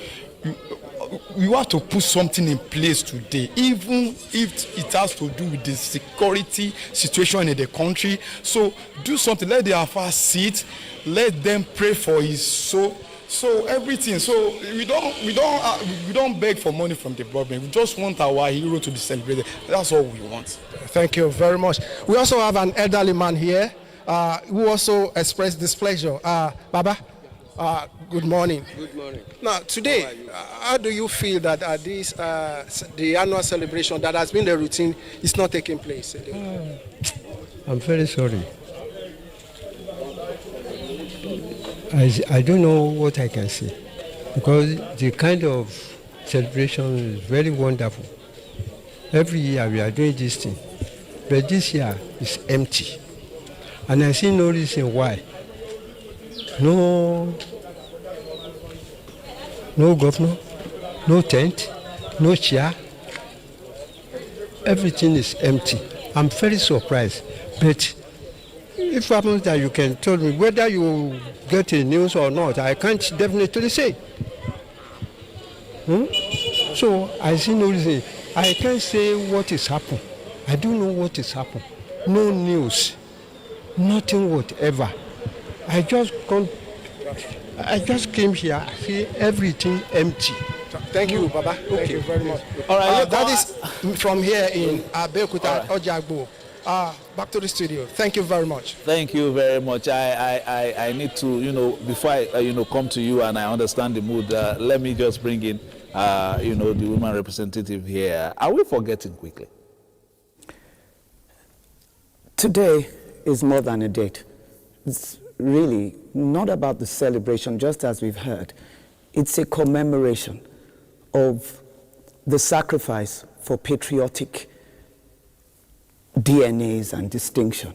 we have to put something in place today, even if it has to do with the security situation in the country. So do something. Let the affairs sit. Let them pray for his soul. So everything. So we don't beg for money from the government. We just want our hero to be celebrated. That's all we want. Thank you very much. We also have an elderly man here who also expressed displeasure. Baba, good morning. Good morning. Now today, how do you feel that the annual celebration that has been the routine is not taking place? I'm very sorry. I don't know what I can say, because the kind of celebration is very wonderful. Every year we are doing this thing, but this year is empty. And I see no reason why. No governor, no tent, no chair. Everything is empty. I'm very surprised. But if it happens that you can tell me whether you get the news or not, I can't definitely say. So I see no reason. I can't say what is happening. I don't know what is happening. No news, nothing whatever. I just came here, I see everything empty. Thank you, Baba. Okay. Thank you very much. All right, that is from here in Abeokuta, Ojagbo. Back to the studio. Thank you very much. Thank you very much. I need to, before I, come to you and I understand the mood, let me just bring in, the woman representative here. Are we forgetting quickly? Today is more than a date. It's really not about the celebration, just as we've heard. It's a commemoration of the sacrifice for patriotic DNAs and distinction.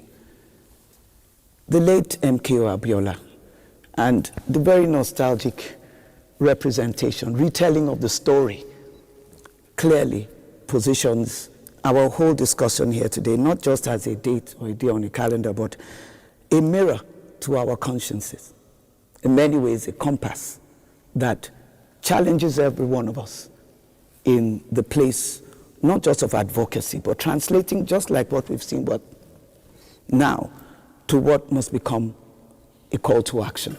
The late MKO Abiola and the very nostalgic representation, retelling of the story, clearly positions our whole discussion here today, not just as a date or a day on a calendar, but a mirror to our consciences. In many ways, a compass that challenges every one of us in the place not just of advocacy, but translating just like what we've seen, but now to what must become a call to action.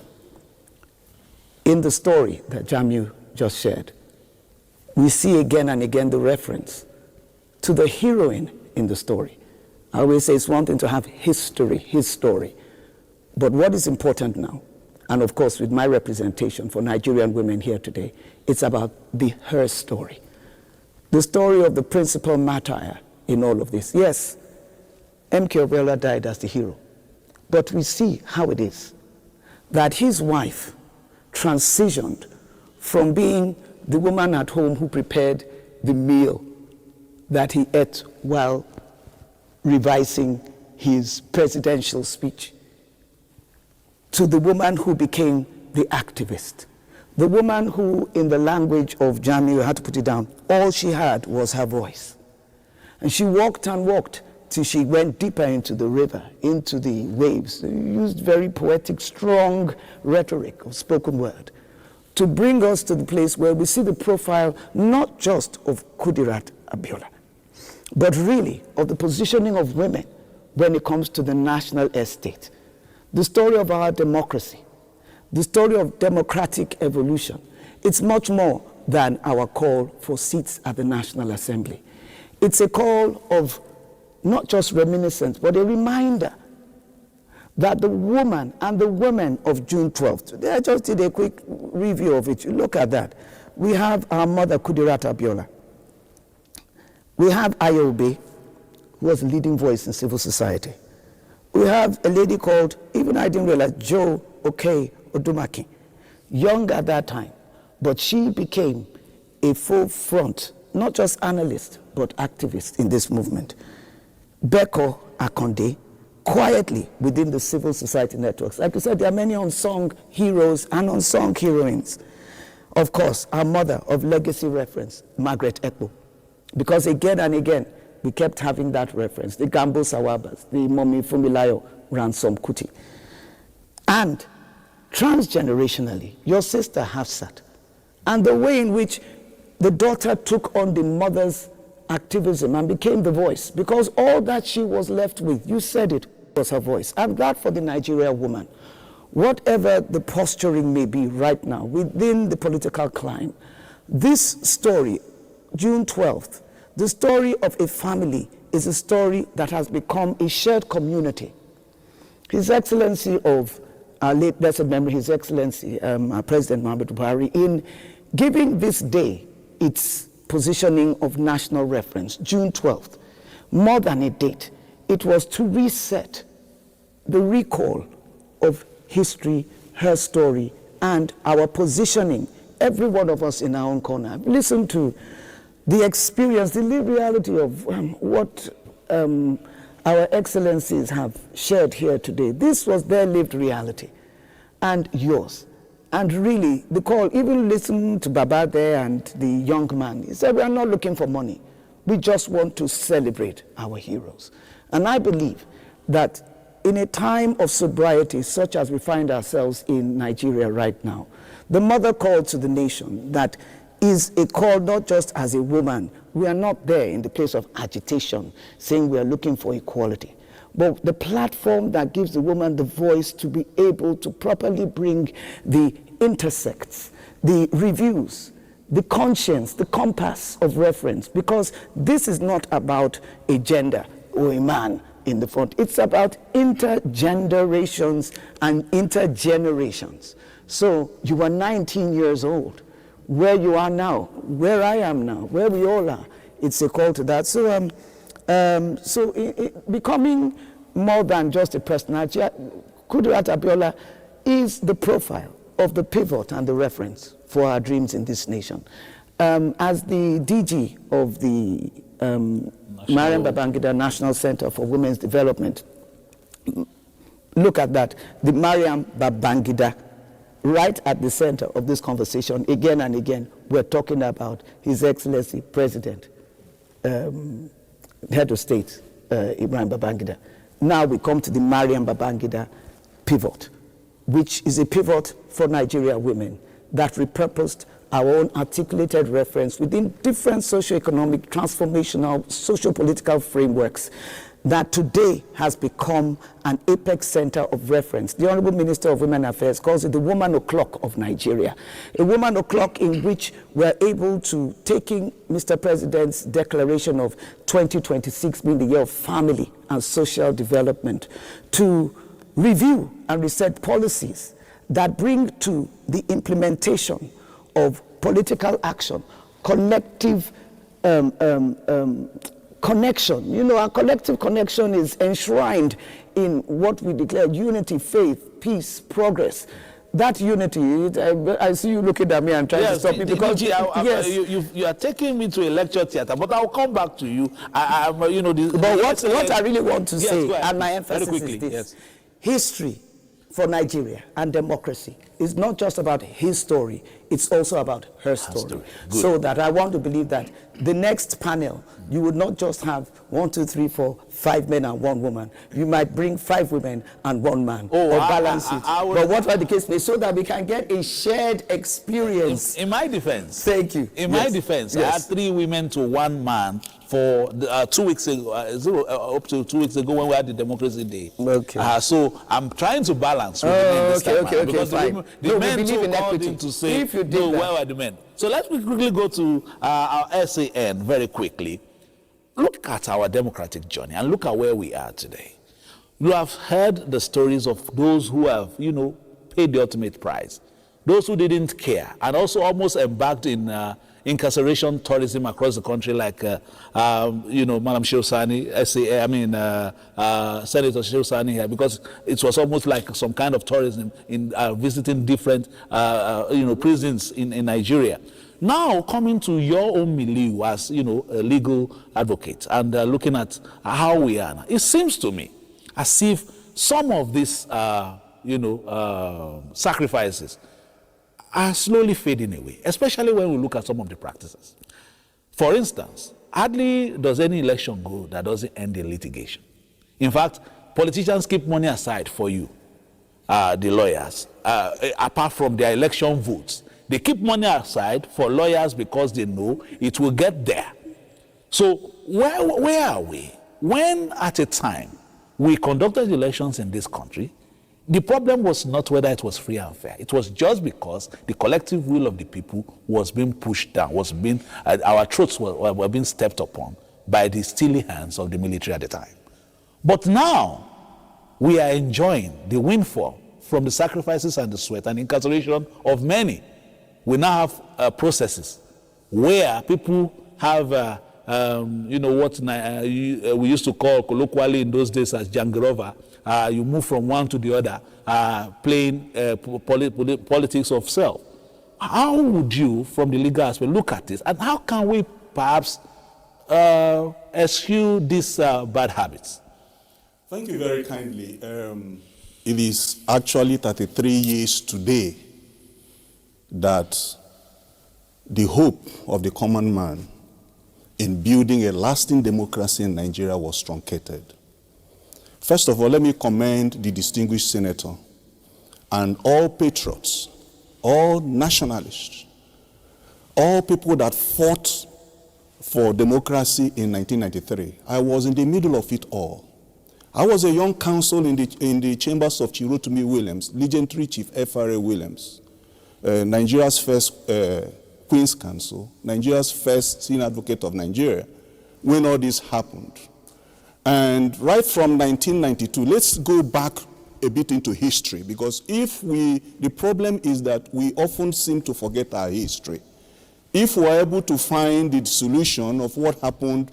In the story that Jamu just shared, we see again and again the reference to the heroine in the story. I always say it's one thing to have history, his story, but what is important now, and of course with my representation for Nigerian women here today, it's about her story. The story of the principal martyr in all of this. Yes, MK Abiola died as the hero, but we see how it is that his wife transitioned from being the woman at home who prepared the meal that he ate while revising his presidential speech, to the woman who became the activist, the woman who, in the language of Jami, you had to put it down, all she had was her voice. And she walked and walked till she went deeper into the river, into the waves. She used very poetic, strong rhetoric of spoken word to bring us to the place where we see the profile not just of Kudirat Abiola, but really of the positioning of women when it comes to the national estate. The story of our democracy, the story of democratic evolution. It's much more than our call for seats at the National Assembly. It's a call of not just reminiscence, but a reminder that the woman and the women of June 12th, I just did a quick review of it. You look at that. We have our mother, Kudirat Abiola. We have Ayobe, who was a leading voice in civil society. We have a lady called, even I didn't realize, Joe Okey Odumaki, young at that time, but she became a full front, not just analyst, but activist in this movement. Beko Akonde, quietly within the civil society networks. Like I said, there are many unsung heroes and unsung heroines. Of course, our mother of legacy reference, Margaret Ekpo, because again and again, we kept having that reference, the Gambo Sawabas, the Momi Fumilayo Ransom Kuti. And transgenerationally, your sister Hafsat, and the way in which the daughter took on the mother's activism and became the voice, because all that she was left with, you said it, was her voice. I'm glad for the Nigerian woman. Whatever the posturing may be right now within the political climate, this story, June 12th, the story of a family is a story that has become a shared community. His Excellency of our late blessed memory, His Excellency President Muhammadu Buhari, in giving this day its positioning of national reference, June 12th, more than a date, it was to reset the recall of history, her story, and our positioning, every one of us in our own corner. Listen to the experience, the lived reality of what our excellencies have shared here today. This was their lived reality and yours. And really, the call, even listen to Baba there and the young man, he said, we are not looking for money. We just want to celebrate our heroes. And I believe that in a time of sobriety, such as we find ourselves in Nigeria right now, the mother call to the nation that is a call not just as a woman. We are not there in the place of agitation, saying we are looking for equality. But the platform that gives the woman the voice to be able to properly bring the intersects, the reviews, the conscience, the compass of reference, because this is not about a gender or a man in the front. It's about intergenerations and intergenerations. So you are 19 years old. Where you are now, where I am now, where we all are, it's a call to that. So, becoming more than just a personality, Kudirat Abiola is the profile of the pivot and the reference for our dreams in this nation. As the DG of the Mariam Babangida National Center for Women's Development, look at that, the Mariam Babangida, right at the center of this conversation, again and again, we're talking about His Excellency President, Head of State, Ibrahim Babangida. Now we come to the Mariam Babangida pivot, which is a pivot for Nigeria women that repurposed our own articulated reference within different socio-economic, transformational, socio-political frameworks that today has become an apex center of reference. The Honorable Minister of Women Affairs calls it the woman o'clock of Nigeria. A woman o'clock in which we're able to, taking Mr. President's declaration of 2026 being the year of family and social development, to review and reset policies that bring to the implementation of political action, collective connection. You know, our collective connection is enshrined in what we declare: unity, faith, peace, progress. That unity, I see you looking at me and trying to stop me because yes. You are taking me to a lecture theater, but I'll come back to you. You know, but what I really want to say, ahead, and my emphasis quickly, is this: history for Nigeria and democracy is not just about his story, it's also about her story. So that I want to believe that the next panel, you would not just have 1, 2, 3, 4, 5 men and 1 woman. You might bring 5 women and 1 man, or balance it. But whatever the case may, so that we can get a shared experience. In my defense. Thank you. In my defense, I had 3 women to 1 man for 2 weeks ago, up to 2 weeks ago when we had the Democracy Day. Okay. So I'm trying to balance with the men this time around, because fine. the men we believe in equity. to say, if you did no, where were the men? So let's quickly go to our SAN very quickly. Look at our democratic journey and look at where we are today. You have heard the stories of those who have, you know, paid the ultimate price, those who didn't care, and also almost embarked in incarceration tourism across the country, like you know, Madam Shirosani, Senator Shirosani here, because it was almost like some kind of tourism in visiting different you know, prisons in Nigeria. Now coming to your own milieu as, you know, a legal advocate and looking at how we are now, it seems to me as if some of these you know, sacrifices are slowly fading away, especially when we look at some of the practices. For instance, hardly does any election go that doesn't end in litigation. In fact, politicians keep money aside for you, the lawyers, apart from their election votes. They keep money aside for lawyers because they know it will get there. So where are we? When at a time we conducted elections in this country, the problem was not whether it was free and fair. It was just because the collective will of the people was being pushed down, was being, our throats were being stepped upon by the steely hands of the military at the time. But now we are enjoying the windfall from the sacrifices and the sweat and incarceration of many. We now have processes where people have, you know, what we used to call colloquially in those days as jangirova. You move from one to the other, playing politics of self. How would you, from the legal aspect, look at this? And how can we perhaps eschew these bad habits? Thank you very kindly. It is actually 33 years today that the hope of the common man in building a lasting democracy in Nigeria was truncated. First of all, let me commend the distinguished senator and all patriots, all nationalists, all people that fought for democracy in 1993. I was in the middle of it all. I was a young counsel in the chambers of Chirotumi Williams, legendary Chief F.R.A. Williams, Nigeria's first Queen's Counsel, Nigeria's first senior advocate of Nigeria, when all this happened. And right from 1992, let's go back a bit into history, because the problem is that we often seem to forget our history. If we're able to find the solution of what happened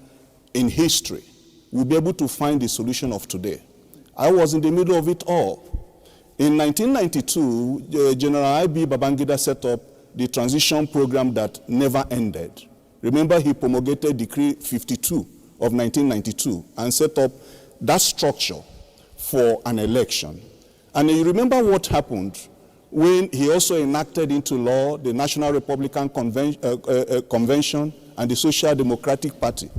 in history, we'll be able to find the solution of today. I was in the middle of it all. In 1992, General I.B. Babangida set up the transition program that never ended. Remember, he promulgated Decree 52 of 1992 and set up that structure for an election. And you remember what happened when he also enacted into law the National Republican Convention and the Social Democratic Party.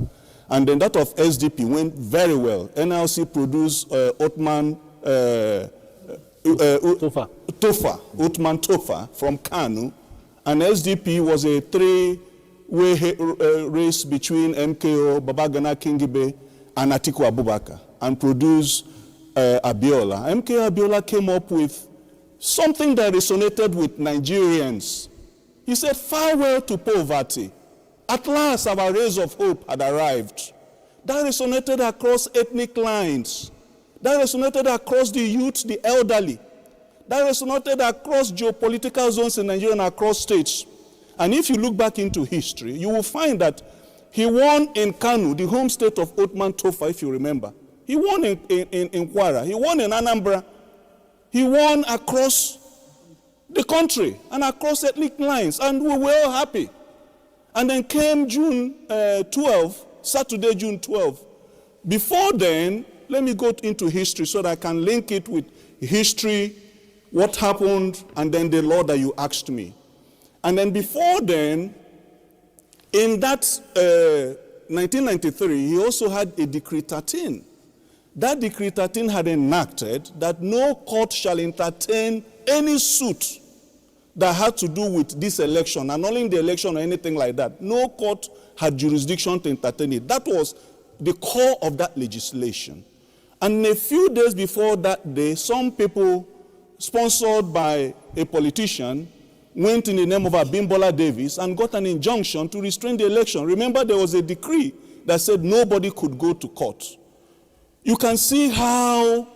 And then that of SDP went very well. NLC produced Othman Tofa from Kanu, and SDP was a three-way race between MKO, Babagana Kingibe, and Atiku Abubakar, and produced Abiola. MKO Abiola came up with something that resonated with Nigerians. He said, "Farewell to poverty. At last our rays of hope had arrived." That resonated across ethnic lines. That resonated across the youth, the elderly. That resonated across geopolitical zones in Nigeria and across states. And if you look back into history, you will find that He won in Kanu, the home state of Othman Tofa, if you remember. He won in Kwara. He won in Anambra. He won across the country and across ethnic lines, and we were all happy. And then came June 12, Saturday, June 12. Before then, let me go into history so that I can link it with history, what happened, and then the law that you asked me. And then before then, in that 1993, he also had a Decree 13. That Decree 13 had enacted that no court shall entertain any suit that had to do with this election, annulling the election or anything like that. No court had jurisdiction to entertain it. That was the core of that legislation. And a few days before that day, some people, sponsored by a politician, went in the name of Abimbola Davis and got an injunction to restrain the election. Remember, there was a decree that said nobody could go to court. You can see how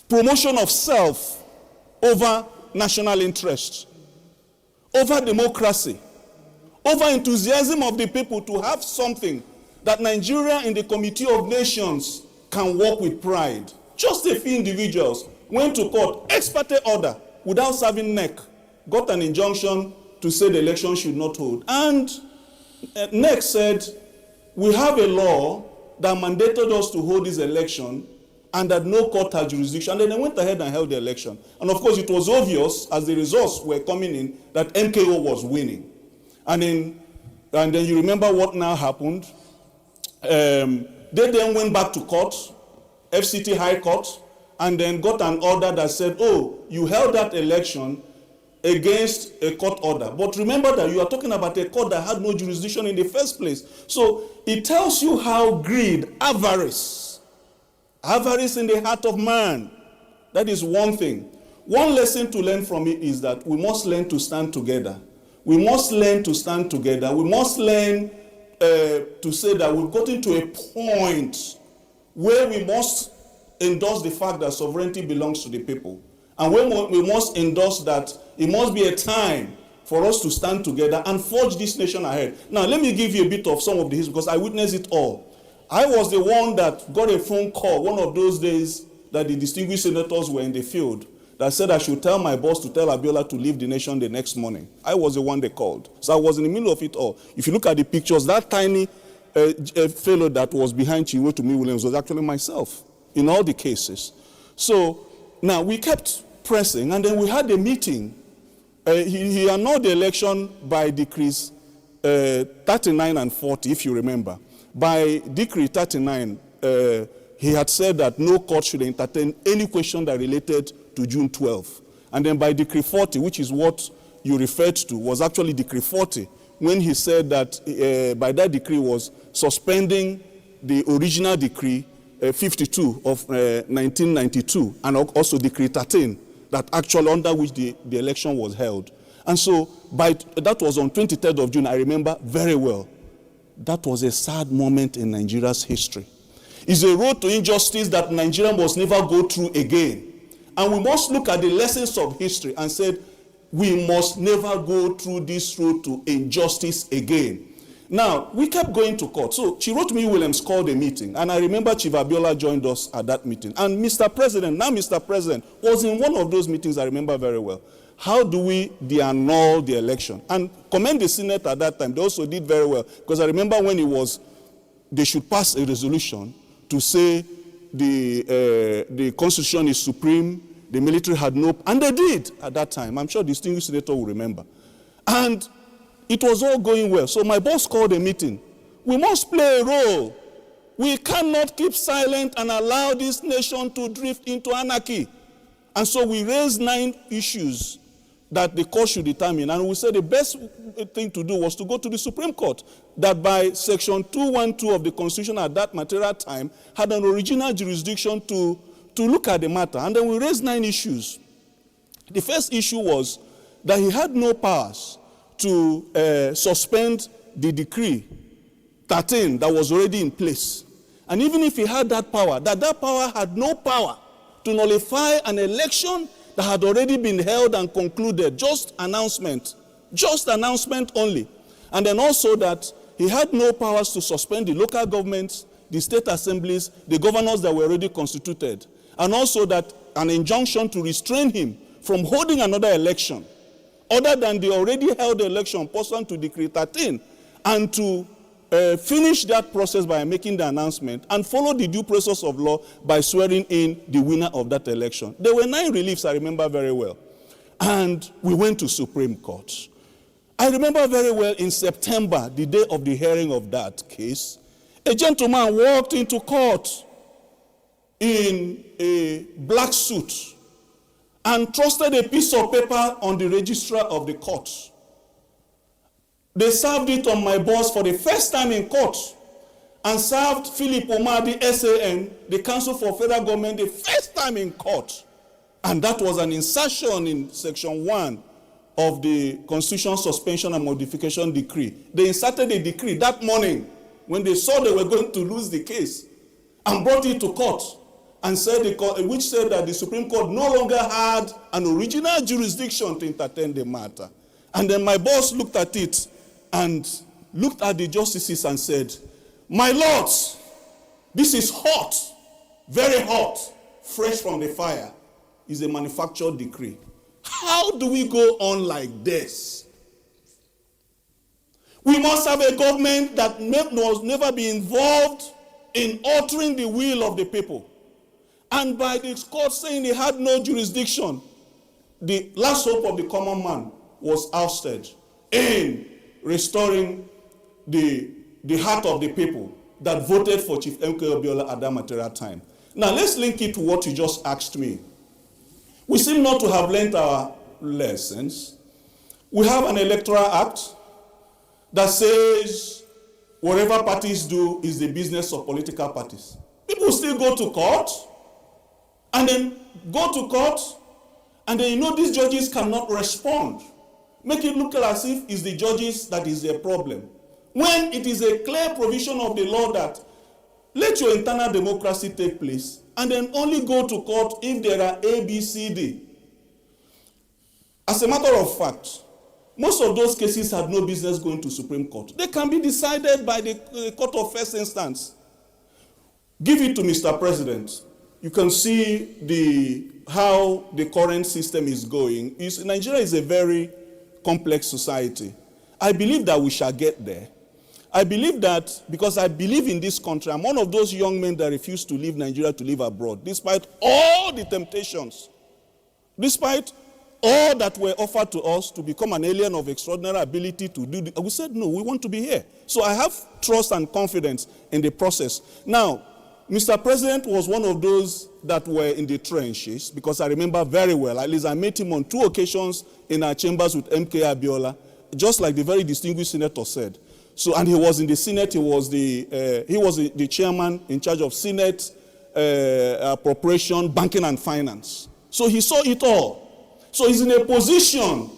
promotion of self over national interest, over democracy, over enthusiasm of the people to have something that Nigeria in the Committee of Nations can work with pride. Just a few individuals went to court, ex parte order, without serving NEC, got an injunction to say the election should not hold. And NEC said, we have a law that mandated us to hold this election and that no court had jurisdiction. And then they went ahead and held the election. And of course, it was obvious as the results were coming in that MKO was winning. And then you remember what now happened. They then went back to court, FCT High Court, and then got an order that said, oh, you held that election against a court order. But remember that you are talking about a court that had no jurisdiction in the first place. So it tells you how greed, avarice in the heart of man, that is one thing. One lesson to learn from it is that we must learn to stand together. We must learn to stand together. We must learn to say that we've gotten to a point where we must endorse the fact that sovereignty belongs to the people. And we must endorse that it must be a time for us to stand together and forge this nation ahead. Now, let me give you a bit of some of the history, because I witnessed it all. I was the one that got a phone call one of those days that the distinguished senators were in the field that said I should tell my boss to tell Abiola to leave the nation the next morning. I was the one they called. So I was in the middle of it all. If you look at the pictures, that tiny fellow that was behind Chiwetumi Williams was actually myself in all the cases. So now we kept pressing, and then we had a meeting. He annulled the election by decrees 39 and 40, if you remember. By decree 39, he had said that no court should entertain any question that related to June 12. And then by decree 40, which is what you referred to, was actually decree 40, when he said that by that decree was suspending the original decree 52 of 1992, and also decree 13, that actually under which the election was held. And so that was on 23rd of June, I remember very well. That was a sad moment in Nigeria's history. It's a road to injustice that Nigeria must never go through again. And we must look at the lessons of history and say, we must never go through this road to injustice again. Now, we kept going to court. So Chiwetumi Williams called a meeting, and I remember Chief Abiola joined us at that meeting. And Mr. President was in one of those meetings, I remember very well. How do we annul the election? And commend the Senate at that time. They also did very well, because I remember when they should pass a resolution to say the Constitution is supreme, the military had no, and they did at that time. I'm sure the distinguished senator will remember. And it was all going well. So my boss called a meeting. We must play a role. We cannot keep silent and allow this nation to drift into anarchy. And so we raised 9 issues that the court should determine. And we said the best thing to do was to go to the Supreme Court, that by section 212 of the Constitution at that material time had an original jurisdiction to look at the matter. And then we raised 9 issues. The first issue was that he had no powers to suspend the decree 13 that was already in place. And even if he had that power, that power had no power to nullify an election that had already been held and concluded. Just announcement only. And then also that he had no powers to suspend the local governments, the state assemblies, the governors that were already constituted. And also that an injunction to restrain him from holding another election other than the already held election pursuant to Decree 13, and to finish that process by making the announcement and follow the due process of law by swearing in the winner of that election. There were 9 reliefs, I remember very well. And we went to Supreme Court. I remember very well in September, the day of the hearing of that case, a gentleman walked into court in a black suit and trusted a piece of paper on the registrar of the court. They served it on my boss for the first time in court, and served Philip Omar, the SAN, the Council for Federal Government, the first time in court. And that was an insertion in Section 1 of the Constitution Suspension and Modification Decree. They inserted a decree that morning when they saw they were going to lose the case, and brought it to court, and said which said that the Supreme Court no longer had an original jurisdiction to entertain the matter. And then my boss looked at it and looked at the justices and said, "My lords, this is hot, very hot, fresh from the fire. Is a manufactured decree. How do we go on like this? We must have a government that must never be involved in altering the will of the people." And by the court saying they had no jurisdiction, the last hope of the common man was ousted in restoring the heart of the people that voted for Chief MKO Abiola at that material time. Now let's link it to what you just asked me. We seem not to have learned our lessons. We have an electoral act that says whatever parties do is the business of political parties. People still go to court, and then go to court, and then these judges cannot respond. Make it look as if it's the judges that is their problem. When it is a clear provision of the law that let your internal democracy take place, and then only go to court if there are A, B, C, D. As a matter of fact, most of those cases had no business going to Supreme Court. They can be decided by the Court of First Instance. Give it to Mr. President. You can see how the current system is going. Nigeria is a very complex society. I believe that we shall get there. I believe that because I believe in this country. I'm one of those young men that refuse to leave Nigeria to live abroad, despite all the temptations, despite all that were offered to us to become an alien of extraordinary ability to do. We said, no, we want to be here. So I have trust and confidence in the process. Now, Mr. President was one of those that were in the trenches, because I remember very well, at least I met him on 2 occasions in our chambers with MK Abiola, just like the very distinguished senator said. So, and he was in the Senate, he was the chairman in charge of Senate, appropriation, banking and finance. So he saw it all. So he's in a position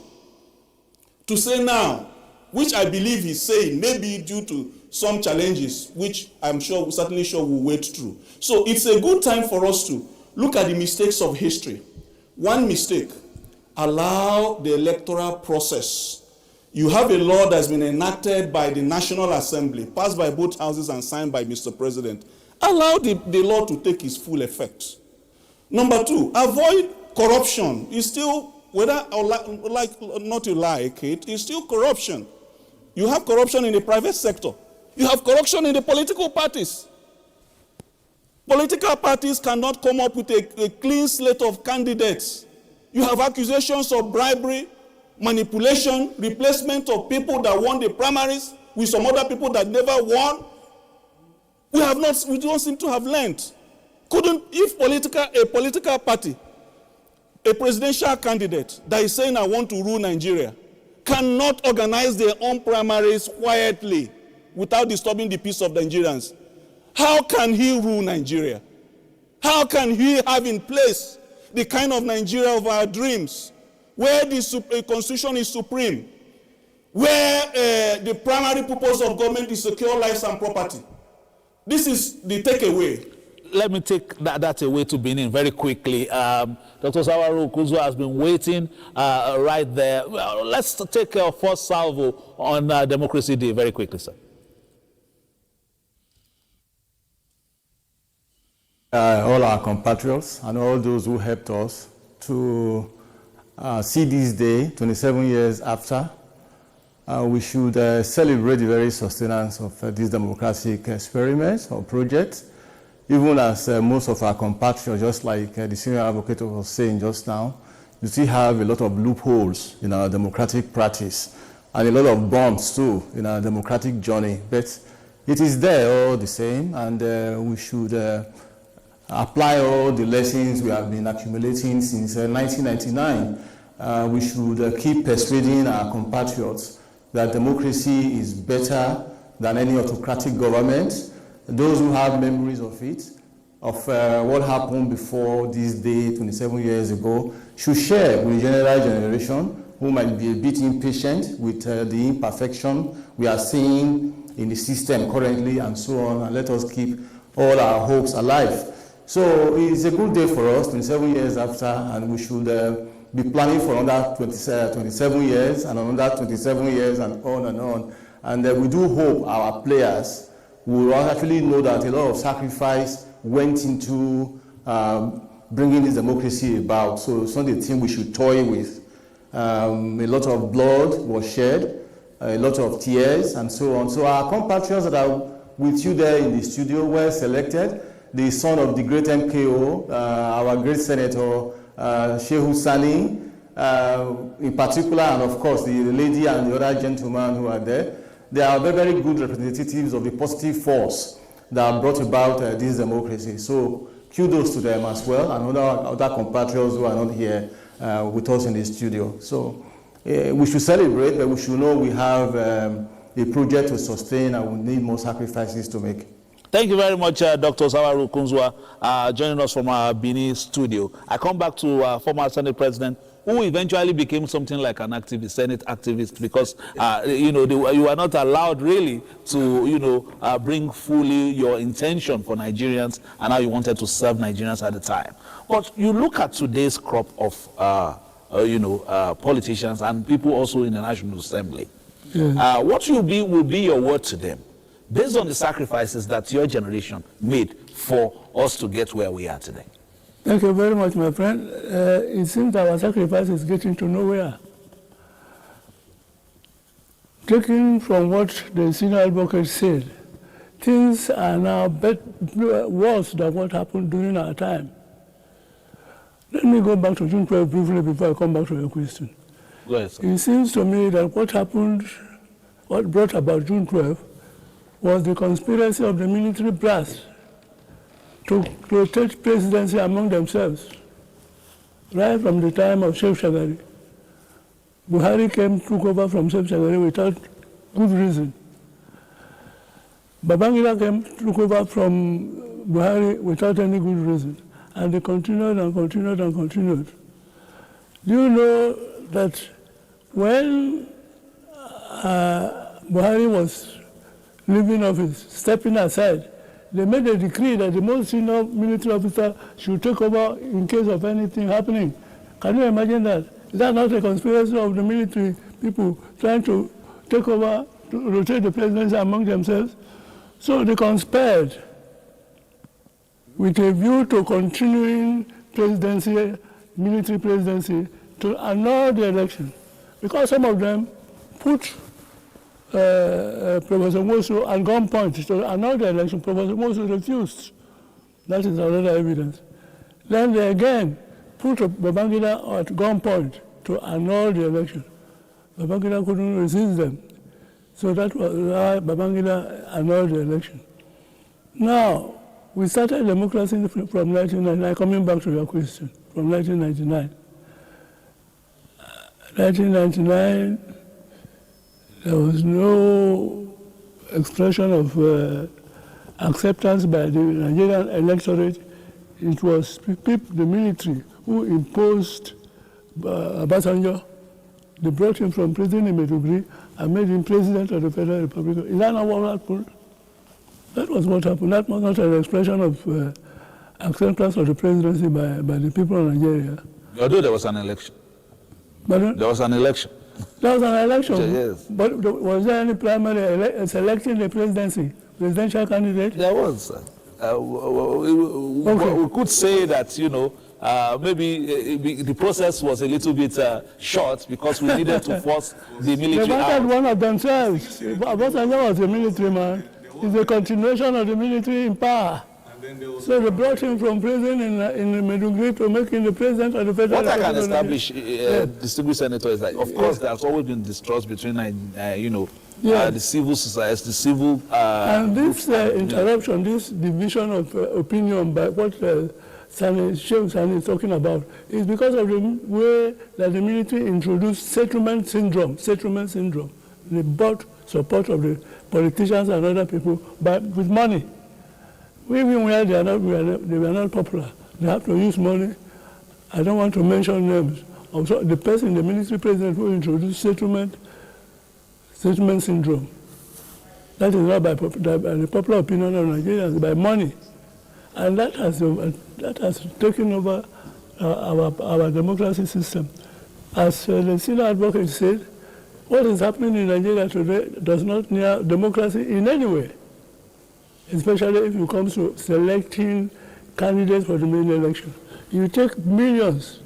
to say now, which I believe he's saying, maybe due to some challenges, which I'm certainly sure we'll wade through. So it's a good time for us to look at the mistakes of history. One mistake, allow the electoral process. You have a law that's been enacted by the National Assembly, passed by both houses and signed by Mr. President. Allow the law to take its full effect. Number 2, avoid corruption. It's still, whether not you like it, it's still corruption. You have corruption in the private sector. You have corruption in the political parties. Political parties cannot come up with a clean slate of candidates. You have accusations of bribery, manipulation, replacement of people that won the primaries with some other people that never won. We don't seem to have learned. If a political party, a presidential candidate that is saying I want to rule Nigeria, cannot organize their own primaries quietly without disturbing the peace of Nigerians, how can he rule Nigeria? How can he have in place the kind of Nigeria of our dreams, where the constitution is supreme, where the primary purpose of government is secure lives and property? This is the takeaway. let me take that away to Benin very quickly. Dr. Sawaru Kuzu has been waiting right there. Well, let's take our first salvo on Democracy Day very quickly, sir. All our compatriots and all those who helped us to see this day, 27 years after, we should celebrate the very sustenance of this democratic experiment or project, even as most of our compatriots, just like the senior advocate was saying just now, you still have a lot of loopholes in our democratic practice and a lot of bumps too in our democratic journey. But it is there all the same, and we should apply all the lessons we have been accumulating since 1999. We should keep persuading our compatriots that democracy is better than any autocratic government. Those who have memories of it, of what happened before this day 27 years ago, should share with the general generation who might be a bit impatient with the imperfection we are seeing in the system currently and so on, and let us keep all our hopes alive. So it's a good day for us, 27 years after, and we should be planning for another 27 years and another 27 years and on and on. And we do hope our players will actually know that a lot of sacrifice went into bringing this democracy about. So it's not a thing we should toy with. A lot of blood was shed, a lot of tears and so on. So our compatriots that are with you there in the studio were selected. The son of the great MKO, our great Senator Shehu Sani, in particular, and of course the lady and the other gentleman who are there. They are very, very good representatives of the positive force that brought about this democracy. So kudos to them as well, and other compatriots who are not here with us in the studio. So we should celebrate, but we should know we have a project to sustain and we need more sacrifices to make. Thank you very much, Dr. Sawaru Kunzwa, joining us from our Benin studio. I come back to former Senate President, who eventually became something like an activist, Senate activist, because you are not allowed really to bring fully your intention for Nigerians and how you wanted to serve Nigerians at the time. But you look at today's crop of politicians and people also in the National Assembly. Yeah. What will be your word to them, based on the sacrifices that your generation made for us to get where we are today? Thank you very much, my friend. It seems our sacrifice is getting to nowhere. Taking from what the senior advocate said, things are now worse than what happened during our time. Let me go back to June 12 briefly before I come back to your question. Go ahead, sir. It seems to me that what brought about June 12 was the conspiracy of the military brass to rotate presidency among themselves. Right from the time of Sheikh Shagari, Buhari took over from Sheikh Shagari without good reason. Babangida took over from Buhari without any good reason. And they continued and continued and continued. Do you know that when Buhari was leaving office, stepping aside, they made a decree that the most senior military officer should take over in case of anything happening. Can you imagine that? Is that not a conspiracy of the military people trying to take over, to rotate the presidency among themselves? So they conspired with a view to continuing presidency, military presidency, to annul the election. Because some of them put Professor Mosu at gunpoint to annul the election. Professor Mosu refused. That is another evidence. Then they again put Babangida at gunpoint to annul the election. Babangida couldn't resist them. So that was why Babangida annulled the election. Now, we started democracy from 1999, coming back to your question, from 1999. 1999, there was no expression of acceptance by the Nigerian electorate. It was the military who imposed Obasanjo. They brought him from prison in Maiduguri and made him president of the Federal Republic. Is that not what happened? That was what happened. That was not an expression of acceptance of the presidency by the people of Nigeria. Although there was an election. Pardon? There was an election. There was an election. Yes. But was there any primary selecting the presidential candidate? There was. We could say that, you know, maybe the process was a little bit short because we needed to force the military They wanted out. one of themselves. Obasanjo was a military man. It's a continuation of the military in power. So they brought him from prison in Maiduguri to make him the president of the federal. What I can establish, distinguished senator, is that of course there's always been distrust between, the civil society, the civil. And this interruption, this division of opinion by what Sheikh Sani is talking about, is because of the way that the military introduced settlement syndrome. They bought support of the politicians and other people with money. Even where they were not popular, they have to use money. I don't want to mention names. Also, the person, the military president who introduced settlement syndrome, that is not by the popular opinion of Nigerians, by money. And that has taken over our democracy system. As the senior advocate said, what is happening in Nigeria today does not near democracy in any way, especially if it comes to selecting candidates for the main election. You take millions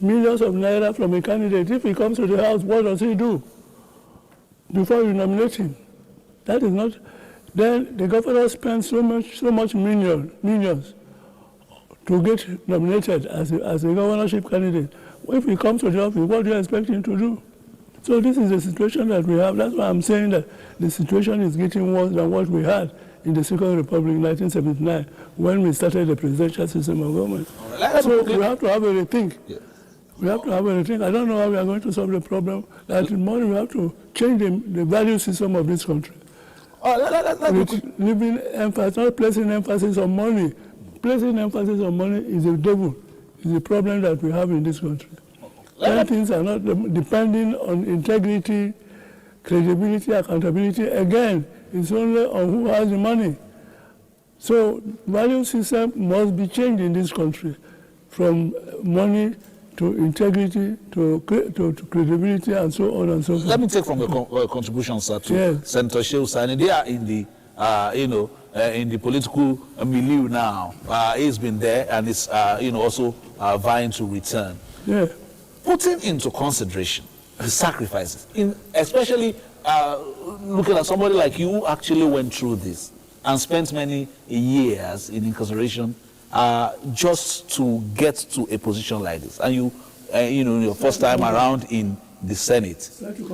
of naira from a candidate. If he comes to the house, what does he do before you nominate him? That is not. Then the governor spends so much millions to get nominated as a governorship candidate. If he comes to the office, what do you expect him to do? So this is the situation that we have. That's why I'm saying that the situation is getting worse than what we had in the Second Republic in 1979 when we started the presidential system of government. So we have to have a rethink. Yeah. We have to have a rethink. I don't know how we are going to solve the problem. That in morning we have to change the value system of this country. Leaving emphasis, not placing emphasis on money. Placing emphasis on money is a devil. Is a problem that we have in this country. Things are not depending on integrity, credibility, accountability. Again, it's only on who has the money. So value system must be changed in this country, from money to integrity to credibility and so on and so forth. Let me take from your contribution, sir, to Senator Shehu Sani. They are in the, in the political milieu now. He's been there and is, also vying to return. Yeah. Putting into consideration the sacrifices, especially looking at somebody like you who actually went through this and spent many years in incarceration just to get to a position like this. And your first time around in the Senate.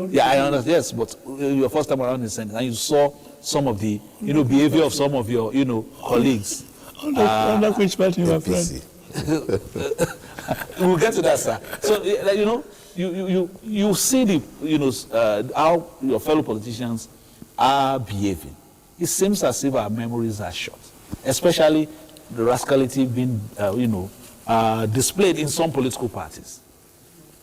Yeah, I understand, yes, but your first time around in the Senate, and you saw some of the, behavior of some of your, colleagues. Under which party, my friend? We'll get to that, sir. So, you see the, how your fellow politicians are behaving. It seems as if our memories are short, especially the rascality being, displayed in some political parties.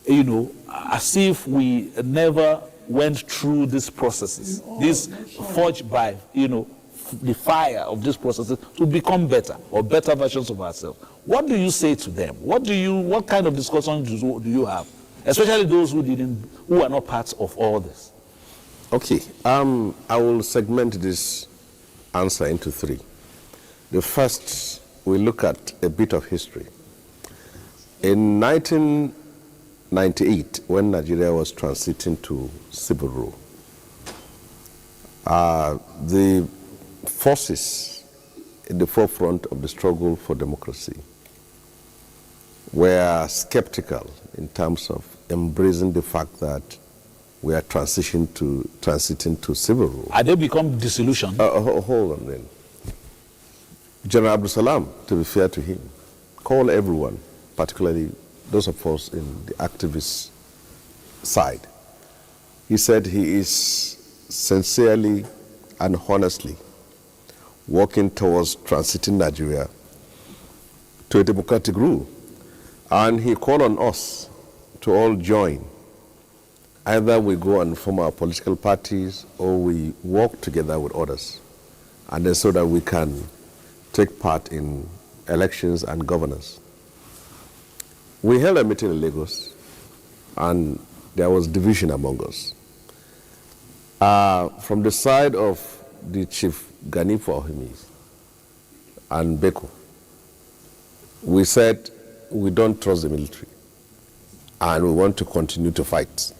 As if we never went through these processes, this forged by, the fire of these processes to become better or better versions of ourselves. What do you say to them? What kind of discussions do you have, especially those who are not part of all this? Okay, I will segment this answer into three. The first, we look at a bit of history. In 1998, when Nigeria was transiting to civil rule, the forces in the forefront of the struggle for democracy were skeptical in terms of embracing the fact that we are transiting to civil rule. Had they become disillusioned? Hold on then. General Abdul Salam, to be fair to him, called everyone, particularly those of us in the activist side. He said he is sincerely and honestly working towards transiting Nigeria to a democratic rule. And he called on us to all join. Either we go and form our political parties or we work together with others, and then so that we can take part in elections and governance. We held a meeting in Lagos, and there was division among us. From the side of the Chief Gani Fawehinmi and Beko, we said we don't trust the military and we want to continue to fight.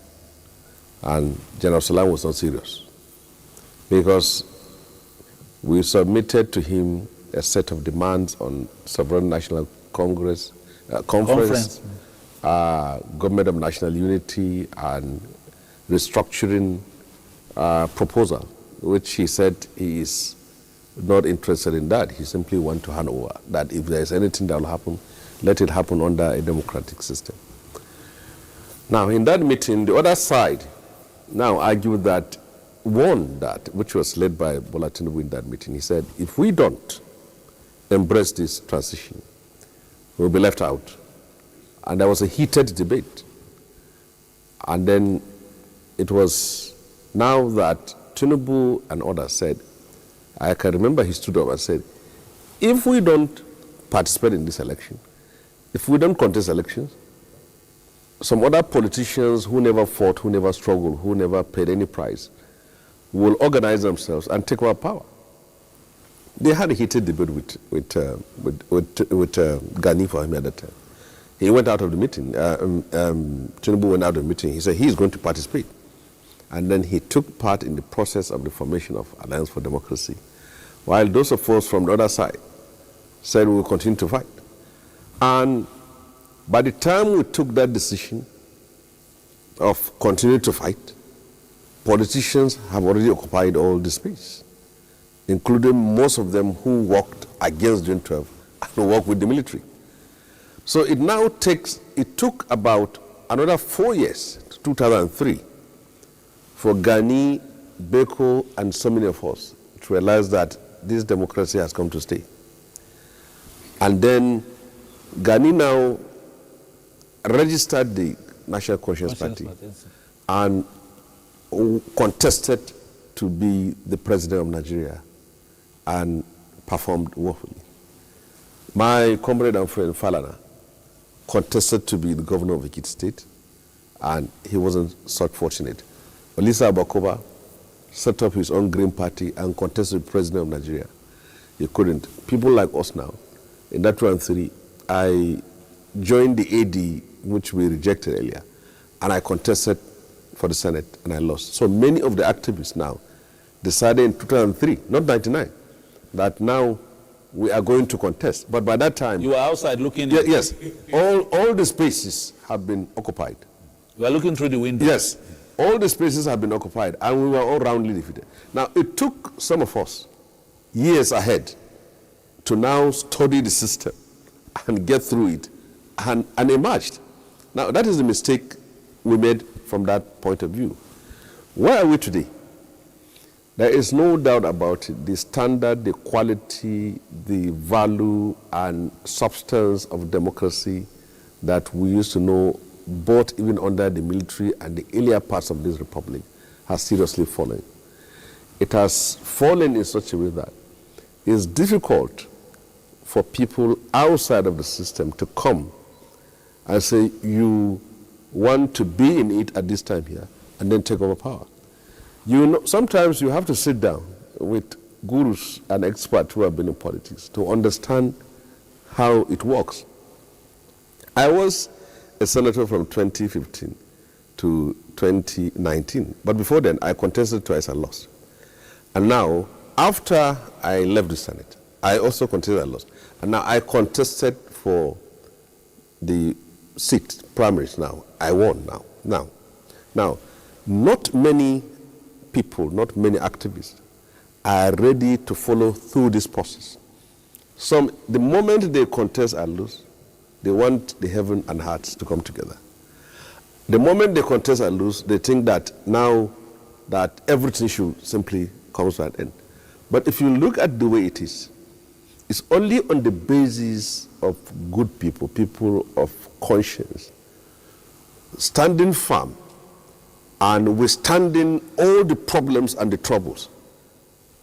And General Salam was not serious because we submitted to him a set of demands on Sovereign National Conference, Government of National Unity, and restructuring proposal, which he said he is not interested in that. He simply wants to hand over, that if there is anything that will happen, let it happen under a democratic system. Now, in that meeting, the other side now argued that, which was led by Bola Tinubu in that meeting, he said, if we don't embrace this transition, we'll be left out. And there was a heated debate. And then it was now that Tinubu and others said, I can remember he stood up and said, if we don't participate in this election, if we don't contest elections, some other politicians who never fought, who never struggled, who never paid any price, will organize themselves and take over power. They had a heated debate with Gani Fawehinmi at that time. He went out of the meeting. Tinubu went out of the meeting. He said he's going to participate. And then he took part in the process of the formation of Alliance for Democracy, while those of us from the other side said we will continue to fight. And by the time we took that decision of continuing to fight, politicians have already occupied all the space, including most of them who worked against June 12 and who worked with the military. So it took about another 4 years, 2003, for Gani, Beko, and so many of us to realize that this democracy has come to stay. And then Gani now registered the National Conscience Party and contested to be the president of Nigeria and performed woefully. My comrade and friend Falana contested to be the governor of Ekiti State, and he wasn't so fortunate. Olisa Abakoba set up his own Green Party and contested president of Nigeria. He couldn't. People like us now, in that 2003, I joined the AD, which we rejected earlier, and I contested for the Senate, and I lost. So many of the activists now decided in 2003, not 99, that now we are going to contest. But by that time... You were outside looking... Yes. All the spaces have been occupied. You are looking through the window. Yes. All the spaces have been occupied, and we were all roundly defeated. Now, it took some of us years ahead to now study the system and get through it and emerged. Now, that is the mistake we made from that point of view. Where are we today? There is no doubt about it. The standard, the quality, the value and substance of democracy that we used to know both even under the military and the earlier parts of this republic has seriously fallen. It has fallen in such a way that it's difficult for people outside of the system to come and say, you want to be in it at this time here, and then take over power. You know, sometimes you have to sit down with gurus and experts who have been in politics to understand how it works. I was a senator from 2015 to 2019, but before then I contested twice and lost. And now, after I left the Senate, I also contested and lost. And now I contested for the seat, primaries now. I won now. Now, not many people, not many activists are ready to follow through this process. The moment they contest and lose, they want the heaven and hearts to come together. The moment they contest and lose, they think that now that everything should simply come to an end. But if you look at the way it is, it's only on the basis of good people, people of conscience, standing firm and withstanding all the problems and the troubles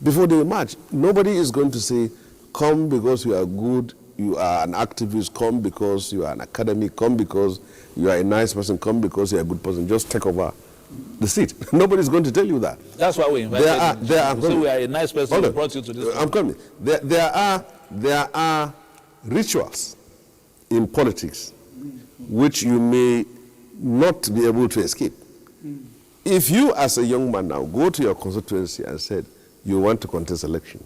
before they emerge. Nobody is going to say, come because you are good, you are an activist, come because you are an academic, come because you are a nice person, come because you are a good person, just take over the seat. Nobody's going to tell you that. That's why we invited you. So we are a nice person who brought you to this. I'm coming. There are rituals in politics which you may not be able to escape. If you, as a young man now, go to your constituency and said you want to contest election,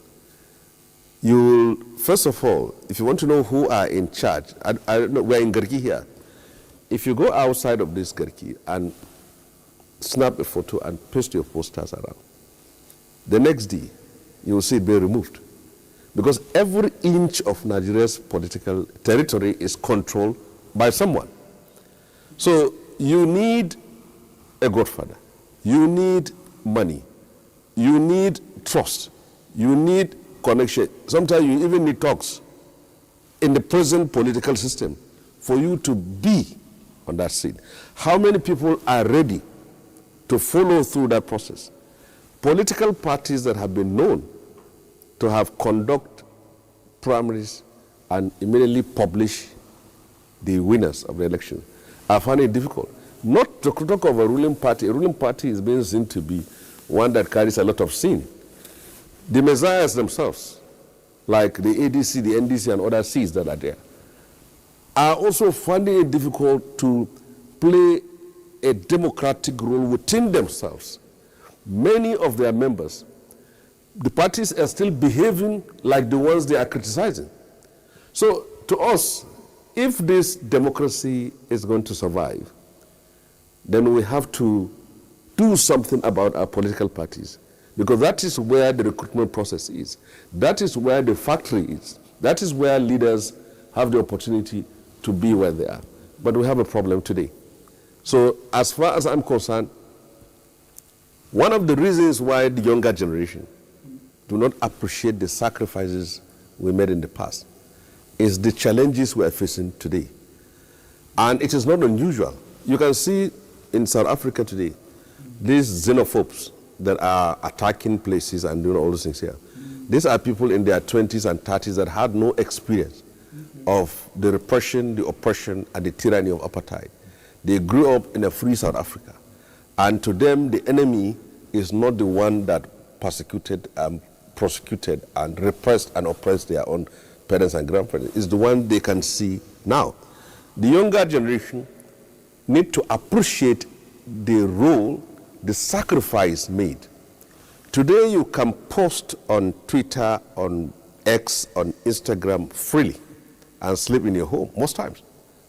you will, first of all, if you want to know who are in charge, we're in Garki here. If you go outside of this Garki and snap a photo and paste your posters around, the next day you will see it being removed. Because every inch of Nigeria's political territory is controlled by someone. So you need a godfather, you need money, you need trust, you need connection. Sometimes you even need talks in the present political system for you to be on that seat. How many people are ready to follow through that process? Political parties that have been known to have conduct primaries and immediately publish the winners of the election are finding it difficult. Not to talk of a ruling party. A ruling party is being seen to be one that carries a lot of sin. The messiahs themselves, like the ADC, the NDC, and other Cs that are there, are also finding it difficult to play a democratic role within themselves. Many of their members, the parties are still behaving like the ones they are criticizing. So to us, if this democracy is going to survive, then we have to do something about our political parties, because that is where the recruitment process is. That is where the factory is. That is where leaders have the opportunity to be where they are. But we have a problem today. So as far as I'm concerned, one of the reasons why the younger generation do not appreciate the sacrifices we made in the past is the challenges we are facing today. And it is not unusual. You can see in South Africa today, these xenophobes that are attacking places and doing all those things here. These are people in their 20s and 30s that had no experience of the repression, the oppression, and the tyranny of apartheid. They grew up in a free South Africa. And to them, the enemy is not the one that persecuted, prosecuted, and repressed and oppressed their own parents and grandparents. It's the one they can see now. The younger generation need to appreciate the role, the sacrifice made. Today you can post on Twitter, on X, on Instagram freely and sleep in your home most times.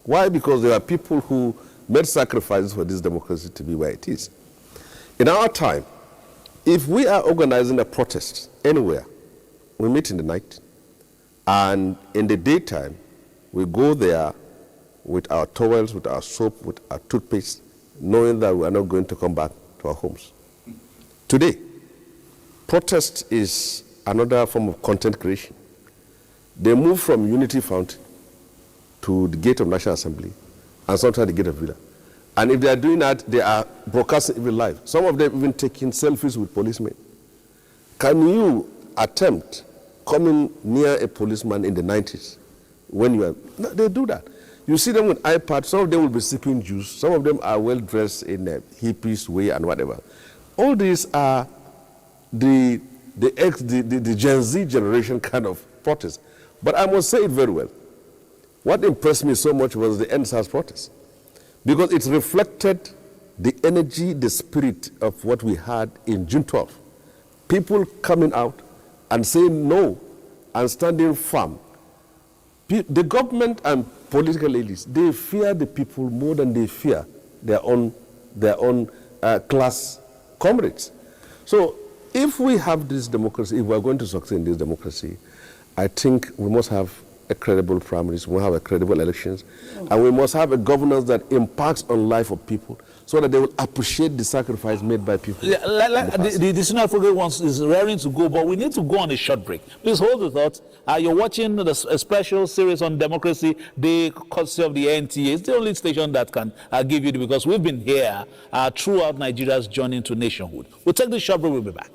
Why? Because there are people who made sacrifices for this democracy to be where it is. In our time, if we are organizing a protest anywhere, we meet in the night, and in the daytime, we go there with our towels, with our soap, with our toothpaste, knowing that we are not going to come back to our homes. Today, protest is another form of content creation. They move from Unity Fountain to the gate of National Assembly, and sometimes the gate of Villa. And if they are doing that, they are broadcasting even live. Some of them even taking selfies with policemen. Can you attempt coming near a policeman in the 90s when you are, no, they do that. You see them with iPads, some of them will be sipping juice, some of them are well dressed in a hippies way and whatever. All these are the Gen Z generation kind of protest. But I must say it very well. What impressed me so much was the NSAS protest, because it reflected the energy, the spirit of what we had in June 12th. People coming out and saying no and standing firm. The government and political elites, they fear the people more than they fear their own class comrades. So if we have this democracy, if we are going to succeed in this democracy, I think we must have a credible primaries, we must have a credible elections, and we must have a governance that impacts on life of people so that they will appreciate the sacrifice made by people. Yeah, the Senior Program is raring to go, but we need to go on a short break. Please hold the thought. You're watching a special series on democracy, the courtesy of the NTA. It's the only station that can give you because we've been here throughout Nigeria's journey into nationhood. We'll take this short break, we'll be back.